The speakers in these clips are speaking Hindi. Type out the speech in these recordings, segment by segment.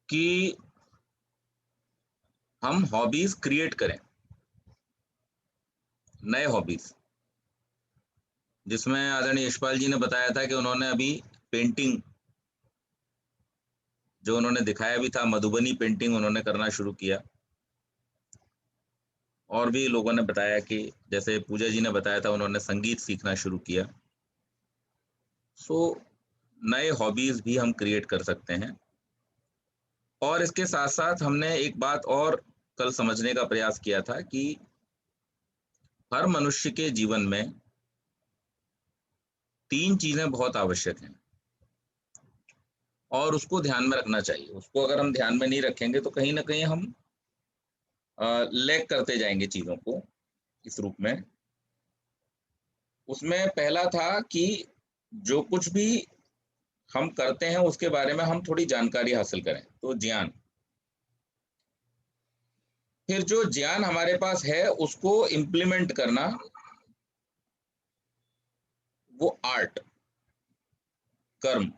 कि हम हॉबीज क्रिएट करें, नए हॉबीज, जिसमें आदरणीय यशपाल जी ने बताया था कि उन्होंने अभी पेंटिंग, जो उन्होंने दिखाया भी था, मधुबनी पेंटिंग उन्होंने करना शुरू किया। और भी लोगों ने बताया कि जैसे पूजा जी ने बताया था, उन्होंने संगीत सीखना शुरू किया। सो नए हॉबीज भी हम क्रिएट कर सकते हैं। और इसके साथ साथ हमने एक बात और कल समझने का प्रयास किया था कि हर मनुष्य के जीवन में तीन चीजें बहुत आवश्यक हैं और उसको ध्यान में रखना चाहिए। उसको अगर हम ध्यान में नहीं रखेंगे तो कहीं ना कहीं हम लैग करते जाएंगे चीजों को इस रूप में। उसमें पहला था कि जो कुछ भी हम करते हैं उसके बारे में हम थोड़ी जानकारी हासिल करें, तो ज्ञान। फिर जो ज्ञान हमारे पास है उसको इम्प्लीमेंट करना, वो आर्ट, कर्म।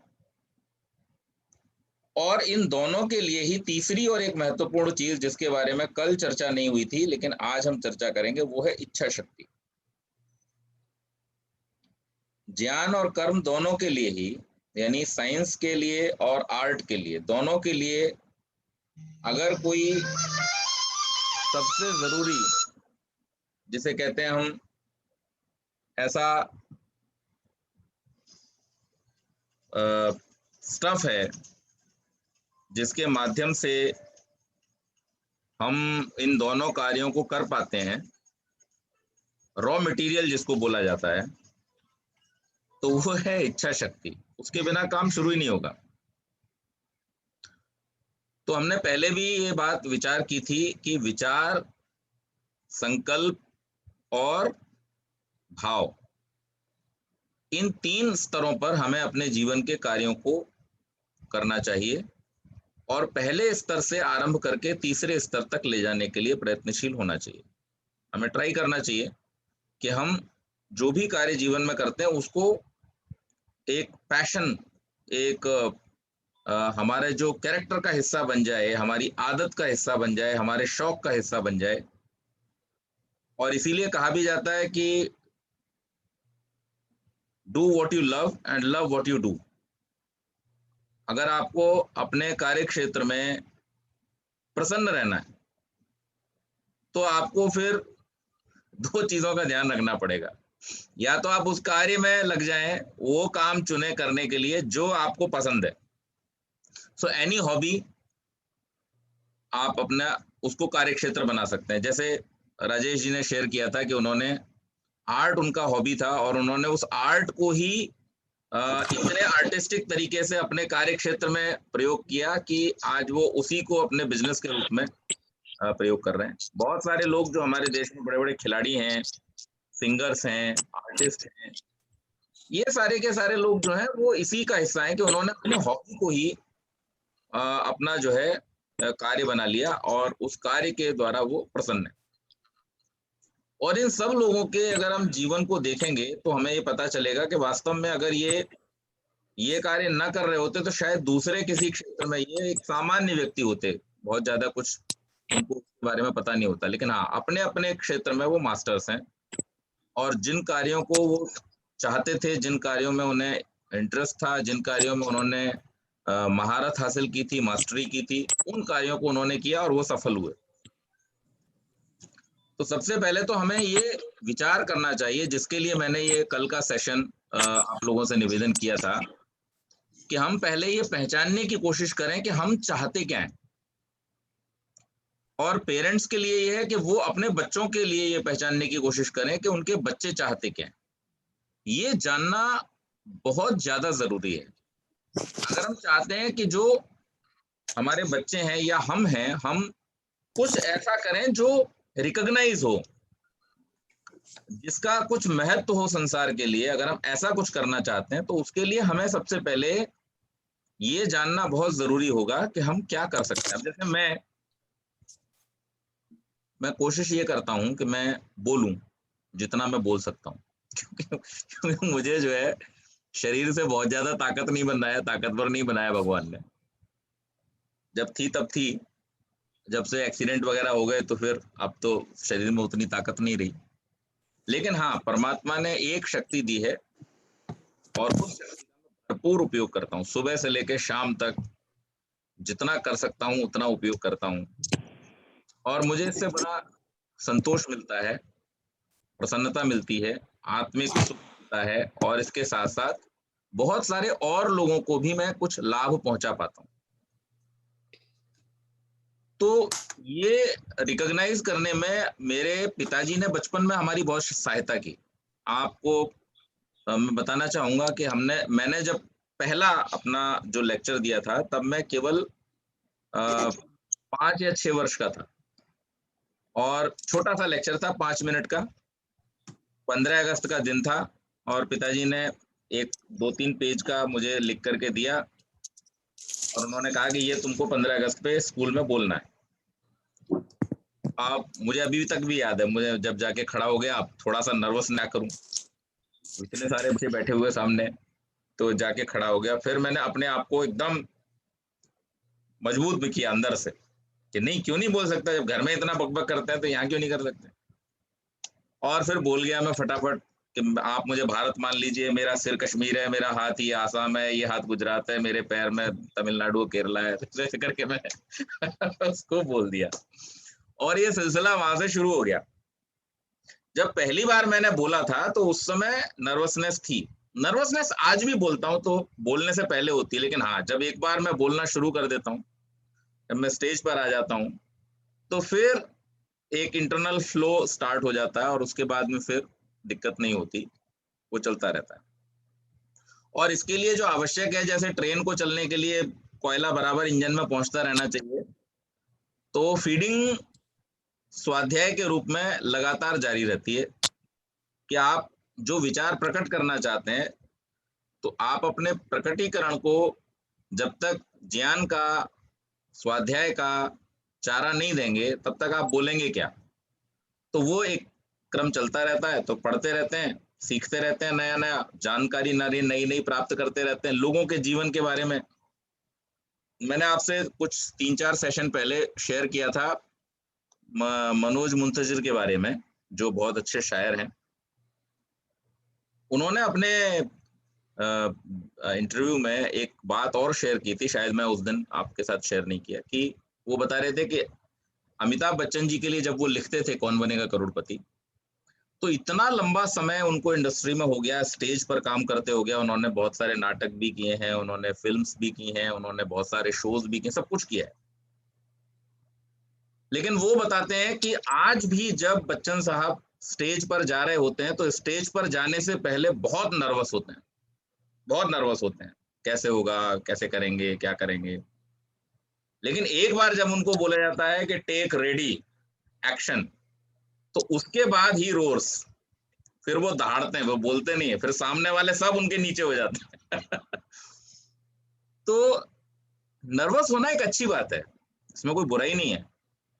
और इन दोनों के लिए ही तीसरी और एक महत्वपूर्ण चीज जिसके बारे में कल चर्चा नहीं हुई थी लेकिन आज हम चर्चा करेंगे, वो है इच्छा शक्ति। ज्ञान और कर्म दोनों के लिए ही, यानी साइंस के लिए और आर्ट के लिए, दोनों के लिए अगर कोई सबसे जरूरी, जिसे कहते हैं हम, ऐसा स्टफ है जिसके माध्यम से हम इन दोनों कार्यों को कर पाते हैं, रॉ मटेरियल जिसको बोला जाता है, तो वो है इच्छा शक्ति। उसके बिना काम शुरू ही नहीं होगा। तो हमने पहले भी ये बात विचार की थी कि विचार, संकल्प और भाव, इन तीन स्तरों पर हमें अपने जीवन के कार्यों को करना चाहिए और पहले स्तर से आरंभ करके तीसरे स्तर तक ले जाने के लिए प्रयत्नशील होना चाहिए। हमें ट्राई करना चाहिए कि हम जो भी कार्य जीवन में करते हैं उसको एक पैशन, एक हमारे जो कैरेक्टर का हिस्सा बन जाए, हमारी आदत का हिस्सा बन जाए, हमारे शौक का हिस्सा बन जाए। और इसीलिए कहा भी जाता है कि do what you love and love what you do. अगर आपको अपने कार्य क्षेत्र में प्रसन्न रहना है तो आपको फिर दो चीजों का ध्यान रखना पड़ेगा। या तो आप उस कार्य में लग जाएं, वो काम चुने करने के लिए जो आपको पसंद है। सो एनी हॉबी आप अपना उसको कार्य क्षेत्र बना सकते हैं। जैसे राजेश जी ने शेयर किया था कि उन्होंने आर्ट उनका हॉबी था और उन्होंने उस आर्ट को ही इतने आर्टिस्टिक तरीके से अपने कार्य क्षेत्र में प्रयोग किया कि आज वो उसी को अपने बिजनेस के रूप में प्रयोग कर रहे हैं। बहुत सारे लोग जो हमारे देश में बड़े बड़े खिलाड़ी हैं, सिंगर्स हैं, आर्टिस्ट हैं, ये सारे के सारे लोग जो हैं वो इसी का हिस्सा है कि उन्होंने अपने हॉबी को ही अपना जो है कार्य बना लिया और उस कार्य के द्वारा वो प्रसन्न है। और इन सब लोगों के अगर हम जीवन को देखेंगे तो हमें ये पता चलेगा कि वास्तव में अगर ये कार्य न कर रहे होते तो शायद दूसरे किसी क्षेत्र में ये एक सामान्य व्यक्ति होते, बहुत ज्यादा कुछ उनको उसके बारे में पता नहीं होता, लेकिन हाँ अपने अपने क्षेत्र में वो मास्टर्स हैं। और जिन कार्यों को वो चाहते थे, जिन कार्यों में उन्हें इंटरेस्ट था, जिन कार्यों में उन्होंने महारत हासिल की थी, मास्टरी की थी, उन कार्यों को उन्होंने किया और वो सफल हुए। तो सबसे पहले तो हमें ये विचार करना चाहिए, जिसके लिए मैंने ये कल का सेशन आप लोगों से निवेदन किया था, कि हम पहले ये पहचानने की कोशिश करें कि हम चाहते क्या हैं। और पेरेंट्स के लिए ये है कि वो अपने बच्चों के लिए ये पहचानने की कोशिश करें कि उनके बच्चे चाहते क्या हैं। ये जानना बहुत ज्यादा जरूरी है। अगर हम चाहते हैं कि जो हमारे बच्चे हैं या हम हैं, हम कुछ ऐसा करें जो रिकॉग्नाइज हो, जिसका कुछ महत्व हो संसार के लिए, अगर हम ऐसा कुछ करना चाहते हैं तो उसके लिए हमें सबसे पहले ये जानना बहुत जरूरी होगा कि हम क्या कर सकते हैं। अब जैसे मैं कोशिश ये करता हूं कि मैं बोलूं जितना मैं बोल सकता हूं क्योंकि मुझे जो है शरीर से बहुत ज्यादा ताकत नहीं बनाया, ताकतवर नहीं बनाया भगवान ने। जब थी तब थी, जब से एक्सीडेंट वगैरह हो गए तो फिर अब तो शरीर में उतनी ताकत नहीं रही। लेकिन हाँ, परमात्मा ने एक शक्ति दी है और उस शक्ति का भरपूर उपयोग करता हूँ। सुबह से लेके शाम तक जितना कर सकता हूँ उतना उपयोग करता हूँ, और मुझे इससे बड़ा संतोष मिलता है, प्रसन्नता मिलती है, आत्मिक सुख मिलता है, और इसके साथ-साथ बहुत सारे और लोगों को भी मैं कुछ लाभ पहुँचा पाता हूँ। तो ये रिकॉग्नाइज़ करने में मेरे पिताजी ने बचपन में हमारी बहुत सहायता की। आपको मैं बताना चाहूँगा कि मैंने जब पहला अपना जो लेक्चर दिया था, तब मैं केवल 5 या 6 वर्ष का था, और छोटा-सा लेक्चर था 5 मिनट का, 15 अगस्त का दिन था, और पिताजी ने एक 2-3 पेज का मुझे लिख कर के दिया, और उन्होंने कहा कि ये तुमको 15 अगस्त पे स्कूल में बोलना है। आप मुझे अभी तक भी याद है, मुझे जब जाके खड़ा हो गया, अब थोड़ा-सा नर्वस ना करूँ, इतने सारे बच्चे बैठे हुए सामने, तो जाके खड़ा हो गया। फिर मैंने अपने आप को एकदम मजबूत भी किया अंदर से, कि नहीं, क्यों नहीं बोल सकता, जब घर में इतना बक-बक करते हैं तो यहाँ क्यों नहीं कर सकते? और फिर बोल गया मैं फटाफट कि आप मुझे भारत मान लीजिए, मेरा सिर कश्मीर है, मेरा हाथ ये आसाम है, ये हाथ गुजरात है, मेरे पैर में तमिलनाडु, केरला है, तो ऐसे करके मैंने उसको बोल दिया, और ये सिलसिला वहां से शुरू हो गया। जब पहली बार मैंने बोला था तो उस समय नर्वसनेस थी। नर्वसनेस आज भी बोलता हूँ तो बोलने से पहले होती है, लेकिन हाँ, जब एक बार मैं बोलना शुरू कर देता हूँ, जब मैं स्टेज पर आ जाता हूँ, तो फिर एक इंटरनल फ्लो स्टार्ट हो जाता है, और उसके बाद में फिर दिक्कत नहीं होती, वो चलता रहता है। और इसके लिए जो आवश्यक है, जैसे ट्रेन को चलने के लिए कोयला बराबर इंजन में पहुंचता रहना चाहिए, तो फीडिंग स्वाध्याय के रूप में लगातार जारी रहती है, कि आप जो विचार प्रकट करना चाहते हैं, तो आप अपने प्रकटीकरण को जब तक ज्ञान का, स्वाध्याय का चारा नहीं देंगे, तब तक आप बोलेंगे क्या? तो वो एक क्रम चलता रहता है, तो पढ़ते रहते हैं, सीखते रहते हैं, नया-नया जानकारी नई-नई प्राप्त करते रहते हैं लोगों के जीवन के बारे में। मैंने आपसे कुछ 3-4 सेशन पहले शेयर किया था मनोज मुंतशिर के बारे में, जो बहुत अच्छे शायर हैं। उन्होंने अपने इंटरव्यू में एक बात और शेयर की थी, शायद मैं उस दिन आपके साथ शेयर नहीं किया, कि वो बता रहे थे कि अमिताभ बच्चन जी के लिए जब वो लिखते थे कौन बनेगा करोड़पति, तो इतना लंबा समय उनको इंडस्ट्री में हो गया, स्टेज पर काम करते हो गया, उन्होंने बहुत सारे नाटक भी किए हैं, उन्होंने फिल्म्स भी की हैं, उन्होंने बहुत सारे शोज भी किए, सब कुछ किया है। लेकिन वो बताते हैं कि आज भी जब बच्चन साहब स्टेज पर जा रहे होते हैं, तो स्टेज पर जाने से पहले बहुत नर्वस होते हैं, बहुत नर्वस होते हैं। कैसे होगा, कैसे करेंगे, क्या करेंगे? लेकिन एक बार जब उनको बोला जाता है कि टेक रेडी, एक्शन, तो उसके बाद ही रोर्स, फिर वो दहाड़ते हैं, वो बोलते नहीं है, फिर सामने वाले सब उनके नीचे हो जाते हैं। तो नर्वस होना एक अच्छी बात है, इसमें कोई बुराई नहीं है।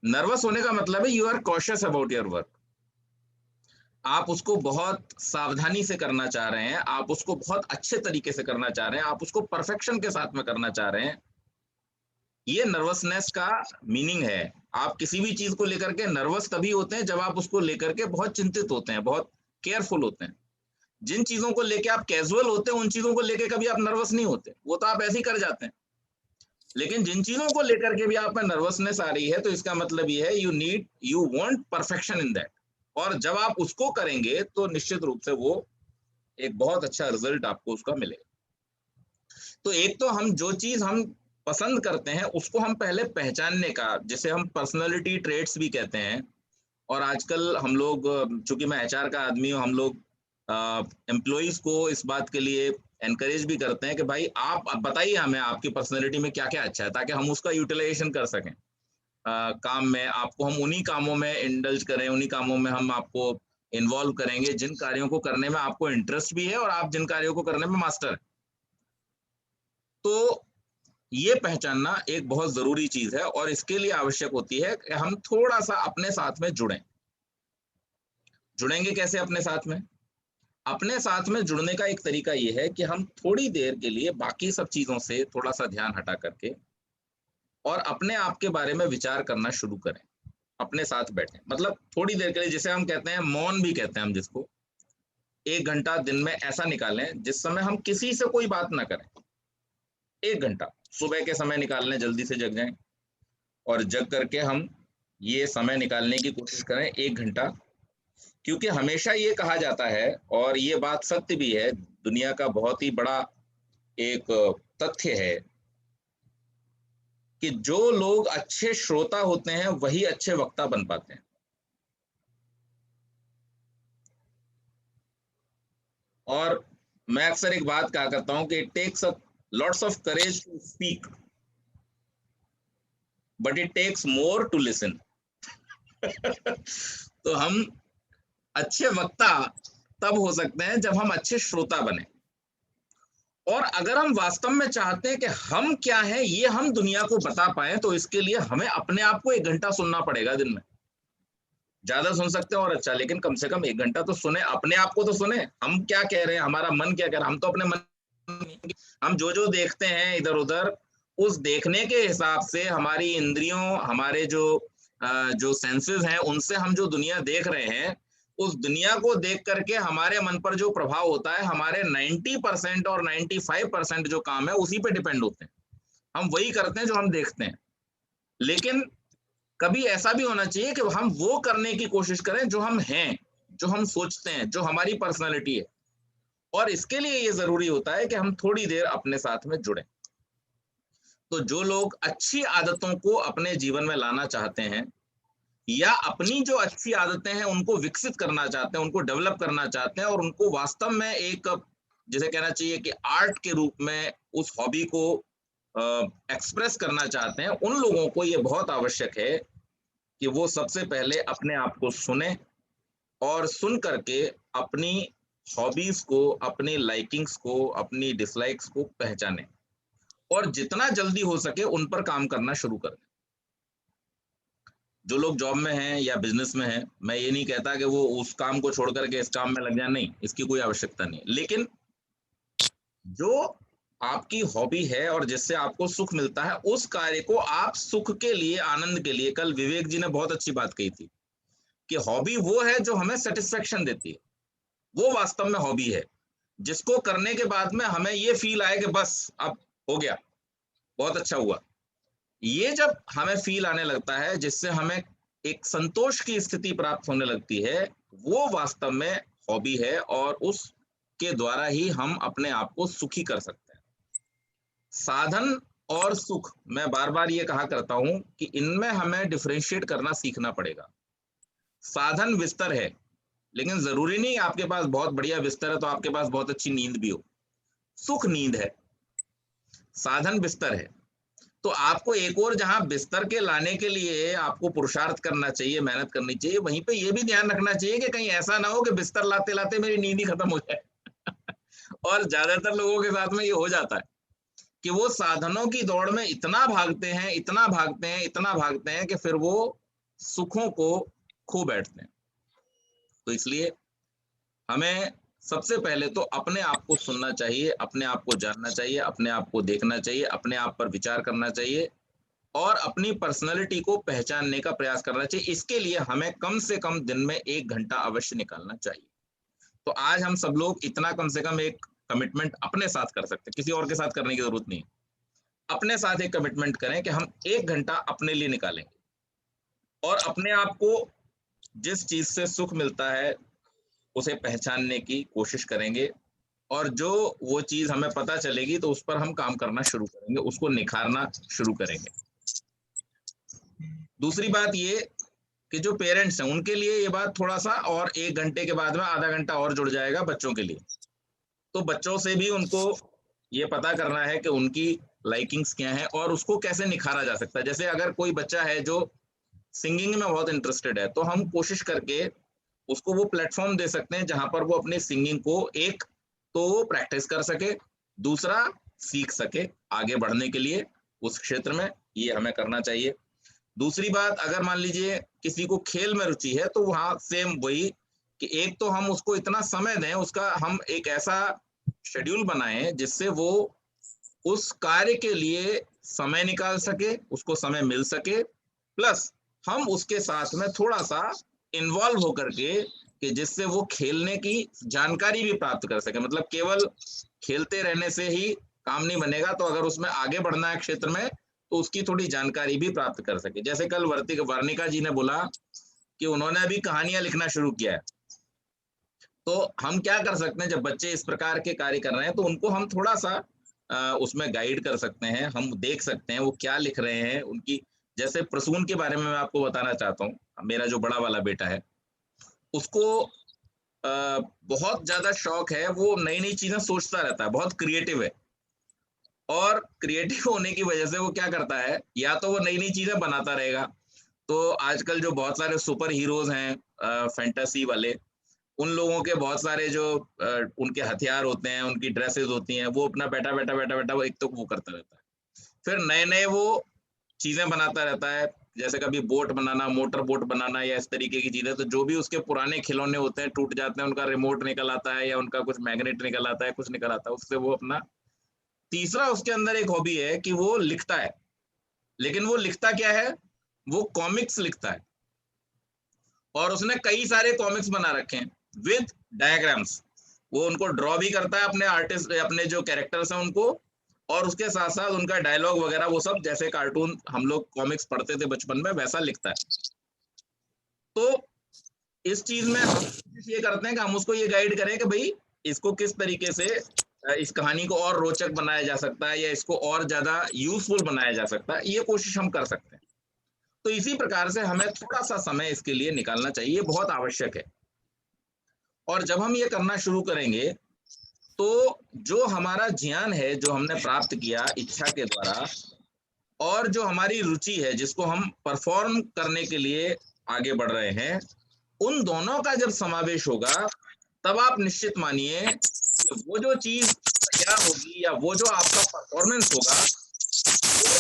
नर्वस होने का मतलब है you are cautious about your work. आप उसको बहुत सावधानी से करना चाह रहे हैं, आप उसको बहुत अच्छे तरीके से करना चाह रहे हैं, आप उसको परफेक्शन के साथ में करना चाह रहे हैं। ये नर्वसनेस का मीनिंग है। आप किसी भी चीज को लेकर के नर्वस तभी होते हैं जब आप उसको लेकर के बहुत चिंतित होते हैं, बहुत केयरफुल होते हैं। जिन चीजों को लेके आप कैजुअल होते हैं, उन चीजों को लेके कभी आप नर्वस नहीं होते, वो तो आप ऐसे ही कर जाते हैं। लेकिन जिन चीजों को लेकर के भी आप में नर्वसनेस आ रही है, तो इसका मतलब ये है you want perfection in that, और जब आप उसको करेंगे तो निश्चित रूप से वो एक बहुत अच्छा रिजल्ट आपको उसका मिलेगा। तो एक तो हम जो चीज हम पसंद करते हैं उसको हम पहले पहचानने का, जिसे हम पर्सनालिटी ट्रेट्स भी कहते हैं। और आजकल हम लोग, चूंकि मैं एचआर का आदमी हूँ, हम लोग एम्प्लॉइज को इस बात के लिए एनकरेज भी करते हैं कि भाई आप बताइए हमें आपकी पर्सनालिटी में क्या क्या अच्छा है, ताकि हम उसका यूटिलाइजेशन कर सकें काम में। आपको हम उन्हीं कामों में इंडल्ज करें, उन्हीं कामों में हम आपको इन्वॉल्व करेंगे जिन कार्यों को करने में आपको इंटरेस्ट भी है और आप जिन कार्यों को करने में मास्टर है। तो ये पहचानना एक बहुत जरूरी चीज है, और इसके लिए आवश्यक होती है कि हम थोड़ा सा अपने साथ में जुड़ें। जुड़ेंगे कैसे अपने साथ में? अपने साथ में जुड़ने का एक तरीका ये है कि हम थोड़ी देर के लिए बाकी सब चीजों से थोड़ा सा ध्यान हटा करके और अपने आप के बारे में विचार करना शुरू करें, अपने साथ बैठें, मतलब थोड़ी देर के लिए, जिसे हम कहते हैं मौन भी कहते हैं हम जिसको, 1 घंटा दिन में ऐसा निकालें जिस समय हम किसी से कोई बात ना करें। 1 घंटा सुबह के समय निकाल लें, जल्दी से जग जाएं, और जग करके हम ये समय निकालने की कोशिश करें 1 घंटा। क्योंकि हमेशा ये कहा जाता है, और ये बात सत्य भी है, दुनिया का बहुत ही बड़ा एक तथ्य है, कि जो लोग अच्छे श्रोता होते हैं वही अच्छे वक्ता बन पाते हैं। और मैं अक्सर एक बात कहा करता हूं कि it takes lots of courage to speak, but it takes more to listen. तो हम अच्छे वक्ता तब हो सकते हैं जब हम अच्छे श्रोता बने। और अगर हम वास्तव में चाहते हैं कि हम क्या हैं ये हम दुनिया को बता पाए, तो इसके लिए हमें अपने आप को 1 घंटा सुनना पड़ेगा दिन में। ज्यादा सुन सकते हैं और अच्छा, लेकिन कम से कम 1 घंटा तो सुने, अपने आप को तो सुने, हम क्या कह रहे हैं, हमारा मन क्या कह रहा है। हम तो अपने मन, हम जो जो देखते हैं इधर उधर, उस देखने के हिसाब से हमारी इंद्रियों, हमारे जो सेंसेस हैं, उनसे हम जो दुनिया देख रहे हैं, उस दुनिया को देख करके हमारे मन पर जो प्रभाव होता है, हमारे 90% और 95% जो काम है उसी पे डिपेंड होते हैं। हम वही करते हैं जो हम देखते हैं। लेकिन कभी ऐसा भी होना चाहिए कि हम वो करने की कोशिश करें जो हम हैं, जो हम सोचते हैं, जो हमारी पर्सनालिटी है। और इसके लिए ये जरूरी होता है कि हम थोड़ी देर अपने साथ में जुड़ें। तो जो लोग अच्छी आदतों को अपने जीवन में लाना चाहते हैं, या अपनी जो अच्छी आदतें हैं उनको विकसित करना चाहते हैं, उनको डेवलप करना चाहते हैं, और उनको वास्तव में एक, जिसे कहना चाहिए कि आर्ट के रूप में उस हॉबी को एक्सप्रेस करना चाहते हैं, उन लोगों को ये बहुत आवश्यक है कि वो सबसे पहले अपने आप को सुने, और सुन करके अपनी हॉबीज को, अपनी लाइकिंग्स को, अपनी डिसलाइक्स को पहचाने, और जितना जल्दी हो सके उन पर काम करना शुरू करें। जो लोग जॉब में हैं या बिजनेस में हैं, मैं ये नहीं कहता कि वो उस काम को छोड़ करके इस काम में लग जाए, नहीं, इसकी कोई आवश्यकता नहीं है। लेकिन जो आपकी हॉबी है और जिससे आपको सुख मिलता है, उस कार्य को आप सुख के लिए, आनंद के लिए, कल विवेक जी ने बहुत अच्छी बात कही थी कि हॉबी वो है जो हमें सेटिस्फेक्शन देती है, वो वास्तव में हॉबी है, जिसको करने के बाद में हमें ये फील आए कि बस अब हो गया, बहुत अच्छा हुआ। ये जब हमें फील आने लगता है, जिससे हमें एक संतोष की स्थिति प्राप्त होने लगती है, वो वास्तव में हॉबी है, और उसके द्वारा ही हम अपने आप को सुखी कर सकते हैं। साधन और सुख, मैं बार बार ये कहा करता हूं कि इनमें हमें डिफरेंशिएट करना सीखना पड़ेगा। साधन बिस्तर है, लेकिन जरूरी नहीं आपके पास बहुत बढ़िया बिस्तर है तो आपके पास बहुत अच्छी नींद भी हो। सुख नींद है, साधन बिस्तर है। तो आपको एक और जहां बिस्तर के लाने के लिए आपको पुरुषार्थ करना चाहिए, मेहनत करनी चाहिए, वहीं पे ये भी ध्यान रखना चाहिए कि कहीं ऐसा ना हो कि बिस्तर लाते लाते मेरी नींद ही खत्म हो जाए। और ज्यादातर लोगों के साथ में ये हो जाता है कि वो साधनों की दौड़ में इतना भागते हैं, इतना भागते हैं, इतना भागते हैं, कि फिर वो सुखों को खो बैठते हैं। तो इसलिए हमें सबसे पहले तो अपने आप को सुनना चाहिए, अपने आप को जानना चाहिए, अपने आप को देखना चाहिए, अपने आप पर विचार करना चाहिए, और अपनी पर्सनैलिटी को पहचानने का प्रयास करना चाहिए। इसके लिए हमें कम से कम दिन में 1 घंटा अवश्य निकालना चाहिए। तो आज हम सब लोग इतना कम से कम एक कमिटमेंट अपने साथ कर सकते हैं, किसी और के साथ करने की जरूरत नहीं है। अपने साथ एक कमिटमेंट करें कि हम 1 घंटा अपने लिए निकालेंगे, और अपने आप को जिस चीज से सुख मिलता है उसे पहचानने की कोशिश करेंगे, और जो वो चीज हमें पता चलेगी तो उस पर हम काम करना शुरू करेंगे, उसको निखारना शुरू करेंगे। दूसरी बात ये कि जो पेरेंट्स हैं उनके लिए ये बात थोड़ा सा, और 1 घंटे के बाद में आधा घंटा और जुड़ जाएगा बच्चों के लिए। तो बच्चों से भी उनको ये पता करना है कि उनकी लाइकिंग्स क्या है और उसको कैसे निखारा जा सकता है। जैसे अगर कोई बच्चा है जो सिंगिंग में बहुत इंटरेस्टेड है, तो हम कोशिश करके उसको वो प्लेटफॉर्म दे सकते हैं जहां पर वो अपनी सिंगिंग को, एक तो प्रैक्टिस कर सके, दूसरा सीख सके आगे बढ़ने के लिए उस क्षेत्र में। ये हमें करना चाहिए। दूसरी बात, अगर मान लीजिए किसी को खेल में रुचि है, तो वहां सेम वही कि एक तो हम उसको इतना समय दें, उसका हम एक ऐसा शेड्यूल बनाएं जिससे वो उस कार्य के लिए समय निकाल सके, उसको समय मिल सके, प्लस हम उसके साथ में थोड़ा सा इन्वॉल्व होकर के जिससे वो खेलने की जानकारी भी प्राप्त कर सके। मतलब केवल खेलते रहने से ही काम नहीं बनेगा, तो अगर उसमें आगे बढ़ना है क्षेत्र में तो उसकी थोड़ी जानकारी भी प्राप्त कर सके। जैसे कल वर्णिका जी ने बोला कि उन्होंने अभी कहानियां लिखना शुरू किया है, तो हम क्या कर सकते हैं, जब बच्चे इस प्रकार के कार्य कर रहे हैं तो उनको हम थोड़ा सा उसमें गाइड कर सकते हैं, हम देख सकते हैं वो क्या लिख रहे हैं उनकी। जैसे प्रसून के बारे में मैं आपको बताना चाहता हूँ, मेरा जो बड़ा वाला बेटा है उसको बहुत ज्यादा शौक है, वो नई नई चीजें सोचता रहता है, बहुत क्रिएटिव है। और क्रिएटिव होने की वजह से वो क्या करता है, या तो वो नई नई चीजें बनाता रहेगा। तो आजकल जो बहुत सारे सुपर हीरोज हैं फैंटेसी वाले, उन लोगों के बहुत सारे जो उनके हथियार होते हैं, उनकी ड्रेसेस होती हैं, वो अपना बैठा बैठा बैठा बैठा वो एक तो वो करता रहता है। फिर नए नए वो चीजें बनाता रहता है, जैसे कभी बोट बनाना, मोटर बोट बनाना या इस तरीके की चीजें। तो जो भी उसके पुराने खिलौने होते हैं टूट जाते हैं, उनका रिमोट निकल आता है या उनका कुछ मैग्नेट निकल आता है, कुछ निकल आता है, उससे वो अपना। तीसरा उसके अंदर एक हॉबी है कि वो लिखता है। लेकिन वो लिखता क्या है, वो कॉमिक्स लिखता है। और उसने कई सारे कॉमिक्स बना रखे हैं विद डायग्राम्स। वो उनको ड्रॉ भी करता है, अपने आर्टिस्ट, अपने जो कैरेक्टर्स हैं उनको, और उसके साथ साथ उनका डायलॉग वगैरह वो सब जैसे कार्टून हम लोग कॉमिक्स पढ़ते थे बचपन में वैसा लिखता है। तो इस चीज में हम कोशिश ये करते हैं कि हम उसको ये गाइड करें कि भाई इसको किस तरीके से इस कहानी को और रोचक बनाया जा सकता है या इसको और ज्यादा यूजफुल बनाया जा सकता है, ये कोशिश हम कर सकते हैं। तो इसी प्रकार से हमें थोड़ा सा समय इसके लिए निकालना चाहिए, बहुत आवश्यक है। और जब हम ये करना शुरू करेंगे तो जो हमारा ज्ञान है, जो हमने प्राप्त किया इच्छा के द्वारा, और जो हमारी रुचि है जिसको हम परफॉर्म करने के लिए आगे बढ़ रहे हैं, उन दोनों का जब समावेश होगा, तब आप निश्चित मानिए कि वो जो चीज तैयार होगी या वो जो आपका परफॉर्मेंस होगा, वो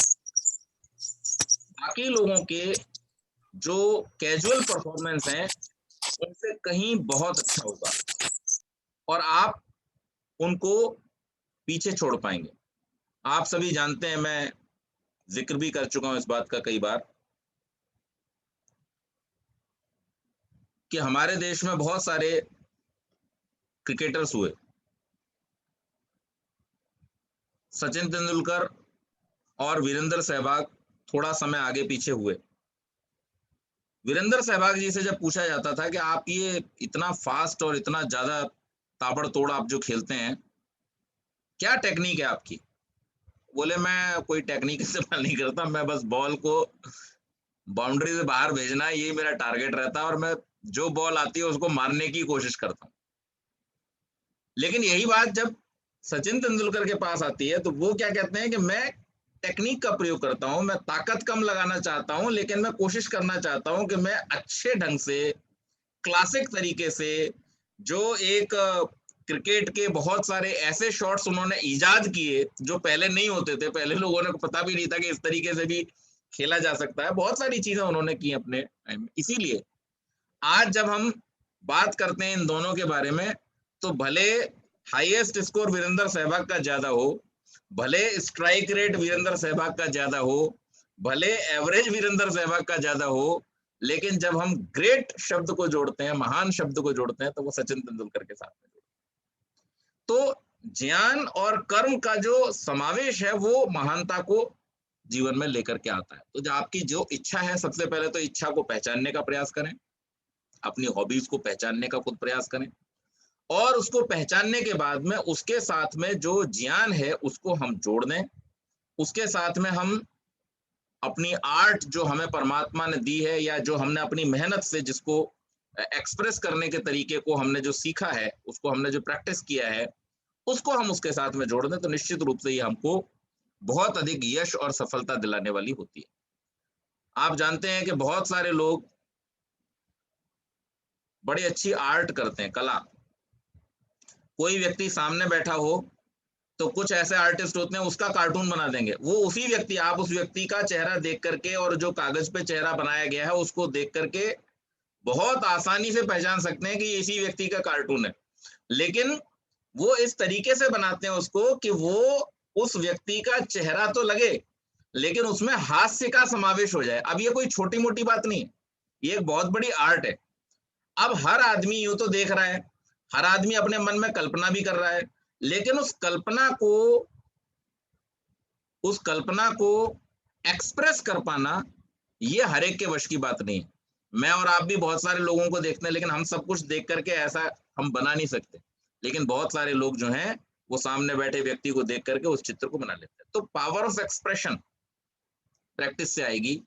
बाकी लोगों के जो कैजुअल परफॉर्मेंस हैं उनसे कहीं बहुत अच्छा होगा, और आप उनको पीछे छोड़ पाएंगे। आप सभी जानते हैं, मैं जिक्र भी कर चुका हूं इस बात का कई बार, कि हमारे देश में बहुत सारे क्रिकेटर्स हुए। सचिन तेंदुलकर और वीरेंद्र सहवाग थोड़ा समय आगे पीछे हुए। वीरेंद्र सहवाग जी से जब पूछा जाता था कि आप ये इतना फास्ट और इतना ज्यादा ताबड़तोड़ आप जो खेलते हैं, क्या टेक्निक है आपकी? बोले, मैं कोई टेक्निक इस्तेमाल नहीं करता, मैं बस बॉल को बाउंड्री से बाहर भेजना है, यही मेरा टारगेट रहता है, और मैं जो बॉल आती है उसको मारने की कोशिश करता हूँ। लेकिन यही बात जब सचिन तेंदुलकर के पास आती है तो वो क्या कहते हैं कि मैं टेक्निक का प्रयोग करता हूं, मैं ताकत कम लगाना चाहता हूं, लेकिन मैं कोशिश करना चाहता हूं कि मैं अच्छे ढंग से, क्लासिक तरीके से, जो एक क्रिकेट के बहुत सारे ऐसे शॉट्स उन्होंने इजाद किए जो पहले नहीं होते थे, पहले लोगों ने पता भी नहीं था कि इस तरीके से भी खेला जा सकता है, बहुत सारी चीजें उन्होंने की अपने टाइम में। इसीलिए आज जब हम बात करते हैं इन दोनों के बारे में, तो भले हाईएस्ट स्कोर वीरेंद्र सहवाग का ज्यादा हो, भले स्ट्राइक रेट वीरेंद्र सहवाग का ज्यादा हो, भले एवरेज वीरेंद्र सहवाग का ज्यादा हो, लेकिन जब हम ग्रेट शब्द को जोड़ते हैं, महान शब्द को जोड़ते हैं, तो वो सचिन तेंदुलकर के साथ में जोड़ते हैं। तो ज्ञान और कर्म का जो समावेश है वो महानता को जीवन में लेकर के आता है। तो जो आपकी जो इच्छा है, सबसे पहले तो इच्छा को पहचानने का प्रयास करें, अपनी हॉबीज को पहचानने का खुद प्रयास करें, और उसको पहचानने के बाद में उसके साथ में जो ज्ञान है उसको हम जोड़ दें। उसके साथ में हम अपनी आर्ट जो हमें परमात्मा ने दी है, या जो हमने अपनी मेहनत से जिसको एक्सप्रेस करने के तरीके को हमने जो सीखा है, उसको हमने जो प्रैक्टिस किया है, उसको हम उसके साथ में जोड़ दें, तो निश्चित रूप से ये हमको बहुत अधिक यश और सफलता दिलाने वाली होती है। आप जानते हैं कि बहुत सारे लोग बड़ी अच्छी आर्ट करते हैं, कला। कोई व्यक्ति सामने बैठा हो तो कुछ ऐसे आर्टिस्ट होते हैं उसका कार्टून बना देंगे, वो उसी व्यक्ति, आप उस व्यक्ति का चेहरा देख करके और जो कागज पे चेहरा बनाया गया है उसको देख करके बहुत आसानी से पहचान सकते हैं कि ये इसी व्यक्ति का कार्टून है। लेकिन वो इस तरीके से बनाते हैं उसको कि वो उस व्यक्ति का चेहरा तो लगे, लेकिन उसमें हास्य का समावेश हो जाए। अब ये कोई छोटी मोटी बात नहीं है, ये एक बहुत बड़ी आर्ट है। अब हर आदमी यूं तो देख रहा है, हर आदमी अपने मन में कल्पना भी कर रहा है, लेकिन उस कल्पना को एक्सप्रेस कर पाना, ये हर एक के वश की बात नहीं है। मैं और आप भी बहुत सारे लोगों को देखते हैं, लेकिन हम सब कुछ देख करके ऐसा हम बना नहीं सकते। लेकिन बहुत सारे लोग जो हैं, वो सामने बैठे व्यक्ति को देख करके उस चित्र को बना लेते हैं। तो पावर ऑफ एक्सप्रेशन प्रैक्टिस से आएगी।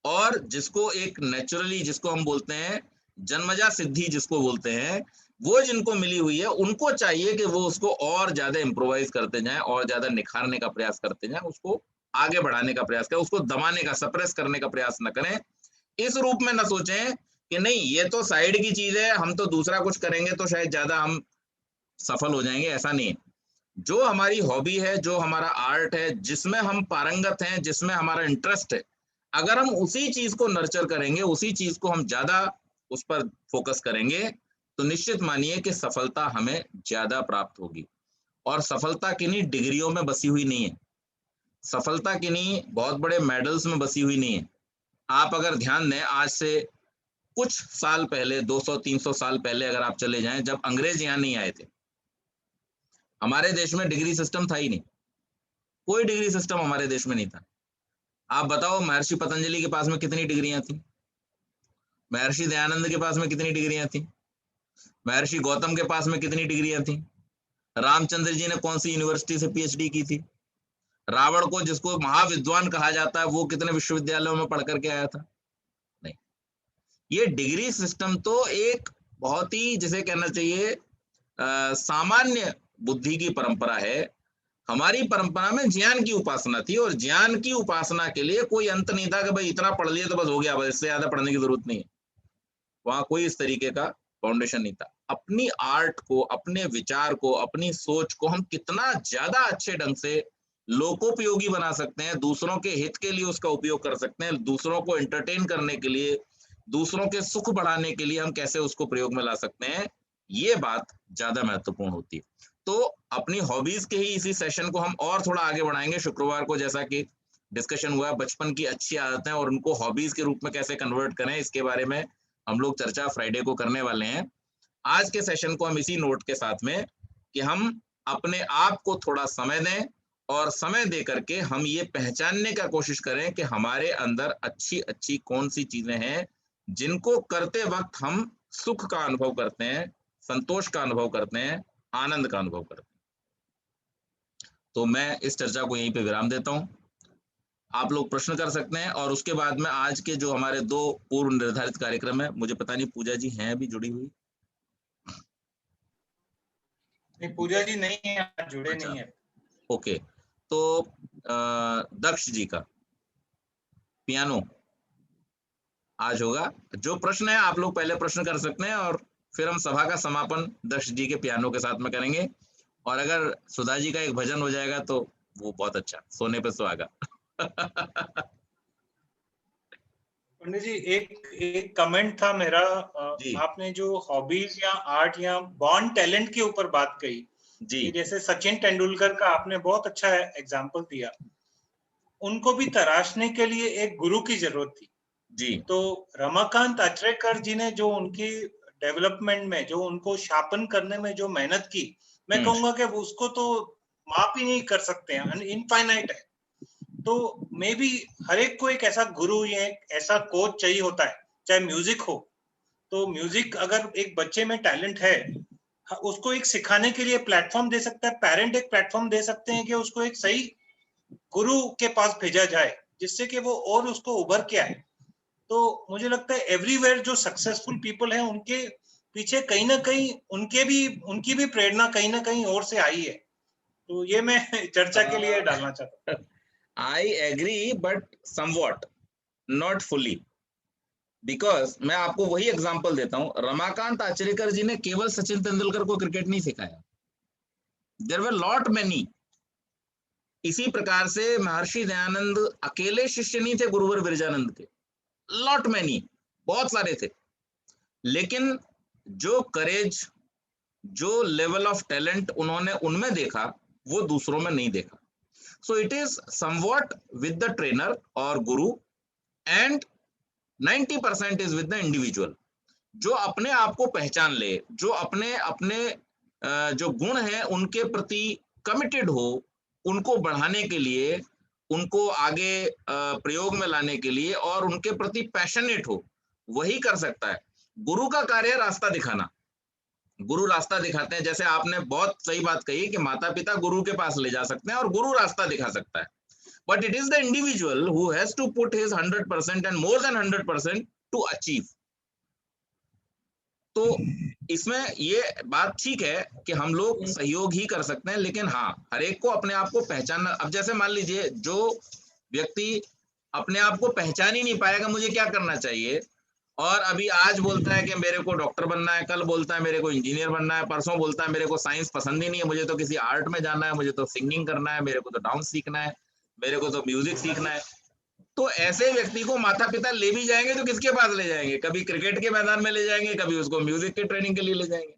और जिसको एक नेचुरली, जिसको हम बोलते हैं जन्मजा सिद्धि जिसको बोलते हैं, वो जिनको मिली हुई है, उनको चाहिए कि वो उसको और ज्यादा इम्प्रोवाइज करते जाएं, और ज्यादा निखारने का प्रयास करते जाएं, उसको आगे बढ़ाने का प्रयास करें, उसको दबाने का, सप्रेस करने का प्रयास न करें। इस रूप में न सोचें कि नहीं ये तो साइड की चीज है, हम तो दूसरा कुछ करेंगे तो शायद ज्यादा हम सफल हो जाएंगे। ऐसा नहीं है। जो हमारी हॉबी है, जो हमारा आर्ट है, जिसमें हम पारंगत हैं, जिसमें हमारा इंटरेस्ट है, अगर हम उसी चीज को नर्चर करेंगे, उसी चीज को हम ज्यादा उस पर फोकस करेंगे, तो निश्चित मानिए कि सफलता हमें ज्यादा प्राप्त होगी। और सफलता किन्हीं डिग्रियों में बसी हुई नहीं है, सफलता किन्हीं बहुत बड़े मेडल्स में बसी हुई नहीं है। आप अगर ध्यान दें, आज से कुछ साल पहले, 200-300 साल पहले अगर आप चले जाएं, जब अंग्रेज यहाँ नहीं आए थे, हमारे देश में डिग्री सिस्टम था ही नहीं, कोई डिग्री सिस्टम हमारे देश में नहीं था। आप बताओ महर्षि पतंजलि के पास में कितनी डिग्रियां थी? महर्षि दयानंद के पास में कितनी डिग्रियां थी? महर्षि गौतम के पास में कितनी डिग्रियां थी? रामचंद्र जी ने कौन सी यूनिवर्सिटी से पीएचडी की थी? रावण को, जिसको महाविद्वान कहा जाता है, वो कितने विश्वविद्यालयों में पढ़ करके आया था? नहीं। ये डिग्री सिस्टम तो एक बहुत ही, जिसे कहना चाहिए, सामान्य बुद्धि की परंपरा है। हमारी परंपरा में ज्ञान की उपासना थी, और ज्ञान की उपासना के लिए कोई अंत नहीं था कि भाई इतना पढ़ लिया तो बस हो गया, बस इससे ज्यादा पढ़ने की जरूरत नहीं है। वहां कोई इस तरीके का फाउंडेशन नहीं था। अपनी आर्ट को, अपने विचार को, अपनी सोच को हम कितना ज्यादा अच्छे ढंग से लोकोपयोगी बना सकते हैं, दूसरों के हित के लिए उसका उपयोग कर सकते हैं, दूसरों को एंटरटेन करने के लिए, दूसरों के सुख बढ़ाने के लिए हम कैसे उसको प्रयोग में ला सकते हैं, ये बात ज्यादा महत्वपूर्ण होती है। तो अपनी हॉबीज के ही इसी सेशन को हम और थोड़ा आगे बढ़ाएंगे शुक्रवार को, जैसा कि डिस्कशन हुआ बचपन की अच्छी आदतें और उनको हॉबीज के रूप में कैसे कन्वर्ट करें, इसके बारे में हम लोग चर्चा फ्राइडे को करने वाले हैं। आज के सेशन को हम इसी नोट के साथ में, कि हम अपने आप को थोड़ा समय दें, और समय दे करके हम ये पहचानने का कोशिश करें कि हमारे अंदर अच्छी अच्छी कौन सी चीजें हैं, जिनको करते वक्त हम सुख का अनुभव करते हैं, संतोष का अनुभव करते हैं, आनंद का अनुभव करते हैं। तो मैं इस चर्चा को यहीं पे विराम देता हूं। आप लोग प्रश्न कर सकते हैं, और उसके बाद में आज के जो हमारे 2 पूर्व निर्धारित कार्यक्रम है, मुझे पता नहीं पूजा जी हैं अभी जुड़ी हुई? नहीं, पूजा जी नहीं है, जुड़े अच्छा, नहीं है। ओके। तो दक्ष जी का पियानो आज होगा। जो प्रश्न है आप लोग पहले प्रश्न कर सकते हैं, और फिर हम सभा का समापन दक्ष जी के पियानो के साथ में करेंगे। और अगर सुधा जी का एक भजन हो जाएगा तो वो बहुत अच्छा, सोने पे सुहागा। पंडित जी, एक कमेंट था मेरा। जी आपने जो हॉबीज या आर्ट या बॉर्न टैलेंट के ऊपर बात कही, जी कि जैसे सचिन तेंदुलकर का आपने बहुत अच्छा एग्जाम्पल दिया। उनको भी तराशने के लिए एक गुरु की जरूरत थी। जी तो रमाकांत अचरेकर जी ने जो उनकी डेवलपमेंट में, जो उनको शापन करने में जो मेहनत की, मैं कहूंगा कि उसको तो माप ही नहीं कर सकते हैं, इनफाइनाइट है। तो मे बी हर एक को एक ऐसा गुरु या एक ऐसा कोच चाहिए होता है, चाहे म्यूजिक हो। तो म्यूजिक अगर एक बच्चे में टैलेंट है, उसको एक सिखाने के लिए प्लेटफॉर्म दे सकता है, पेरेंट एक प्लेटफॉर्म दे सकते हैं कि उसको एक सही गुरु के पास भेजा जाए, जिससे कि वो और उसको उभर के आए। तो मुझे लगता है एवरीवेयर जो सक्सेसफुल पीपल हैं, उनके पीछे कहीं ना कहीं उनकी भी प्रेरणा कहीं ना कहीं और से आई है। तो ये मैं चर्चा के लिए डालना चाहता हूँ। I agree, but somewhat, not fully. Because मैं आपको वही एग्जांपल देता हूं, रमाकांत आचरेकर जी ने केवल सचिन तेंदुलकर को क्रिकेट नहीं सिखाया, देयर वर लॉट मेनी। इसी प्रकार से महर्षि दयानंद अकेले शिष्य नहीं थे गुरुवर विरजानंद के, लॉट मेनी, बहुत सारे थे। लेकिन जो करेज, जो लेवल ऑफ टैलेंट उन्होंने उनमें देखा, वो दूसरों में नहीं देखा। So it is somewhat with the trainer or guru and 90% is with the individual. जो अपने आप को पहचान ले, जो अपने अपने जो गुण हैं उनके प्रति कमिटेड हो, उनको बढ़ाने के लिए, उनको आगे प्रयोग में लाने के लिए और उनके प्रति पैशनेट हो, वही कर सकता है। गुरु का कार्य है रास्ता दिखाना। गुरु रास्ता दिखाते हैं, जैसे आपने बहुत सही बात कही कि माता पिता गुरु के पास ले जा सकते हैं और गुरु रास्ता दिखा सकता है, but it is the individual who has to put his 100% and more than 100% to achieve. तो इसमें ये बात ठीक है कि हम लोग सहयोग ही कर सकते हैं, लेकिन हाँ, हर एक को अपने आप को पहचानना। अब जैसे मान लीजिए जो व्यक्ति अपने आप को पहचान ही नहीं पाएगा मुझे क्या करना चाहिए, और अभी आज बोलता है कि मेरे को डॉक्टर बनना है, कल बोलता है मेरे को इंजीनियर बनना है, परसों बोलता है मेरे को साइंस पसंद ही नहीं है, मुझे तो किसी आर्ट में जाना है, मुझे तो सिंगिंग करना है, मेरे को तो डांस सीखना है, मेरे को तो म्यूजिक सीखना है। तो ऐसे व्यक्ति को माता पिता ले भी जाएंगे तो किसके पास ले जाएंगे? कभी क्रिकेट के मैदान में ले जाएंगे, कभी उसको म्यूजिक के ट्रेनिंग के लिए ले जाएंगे।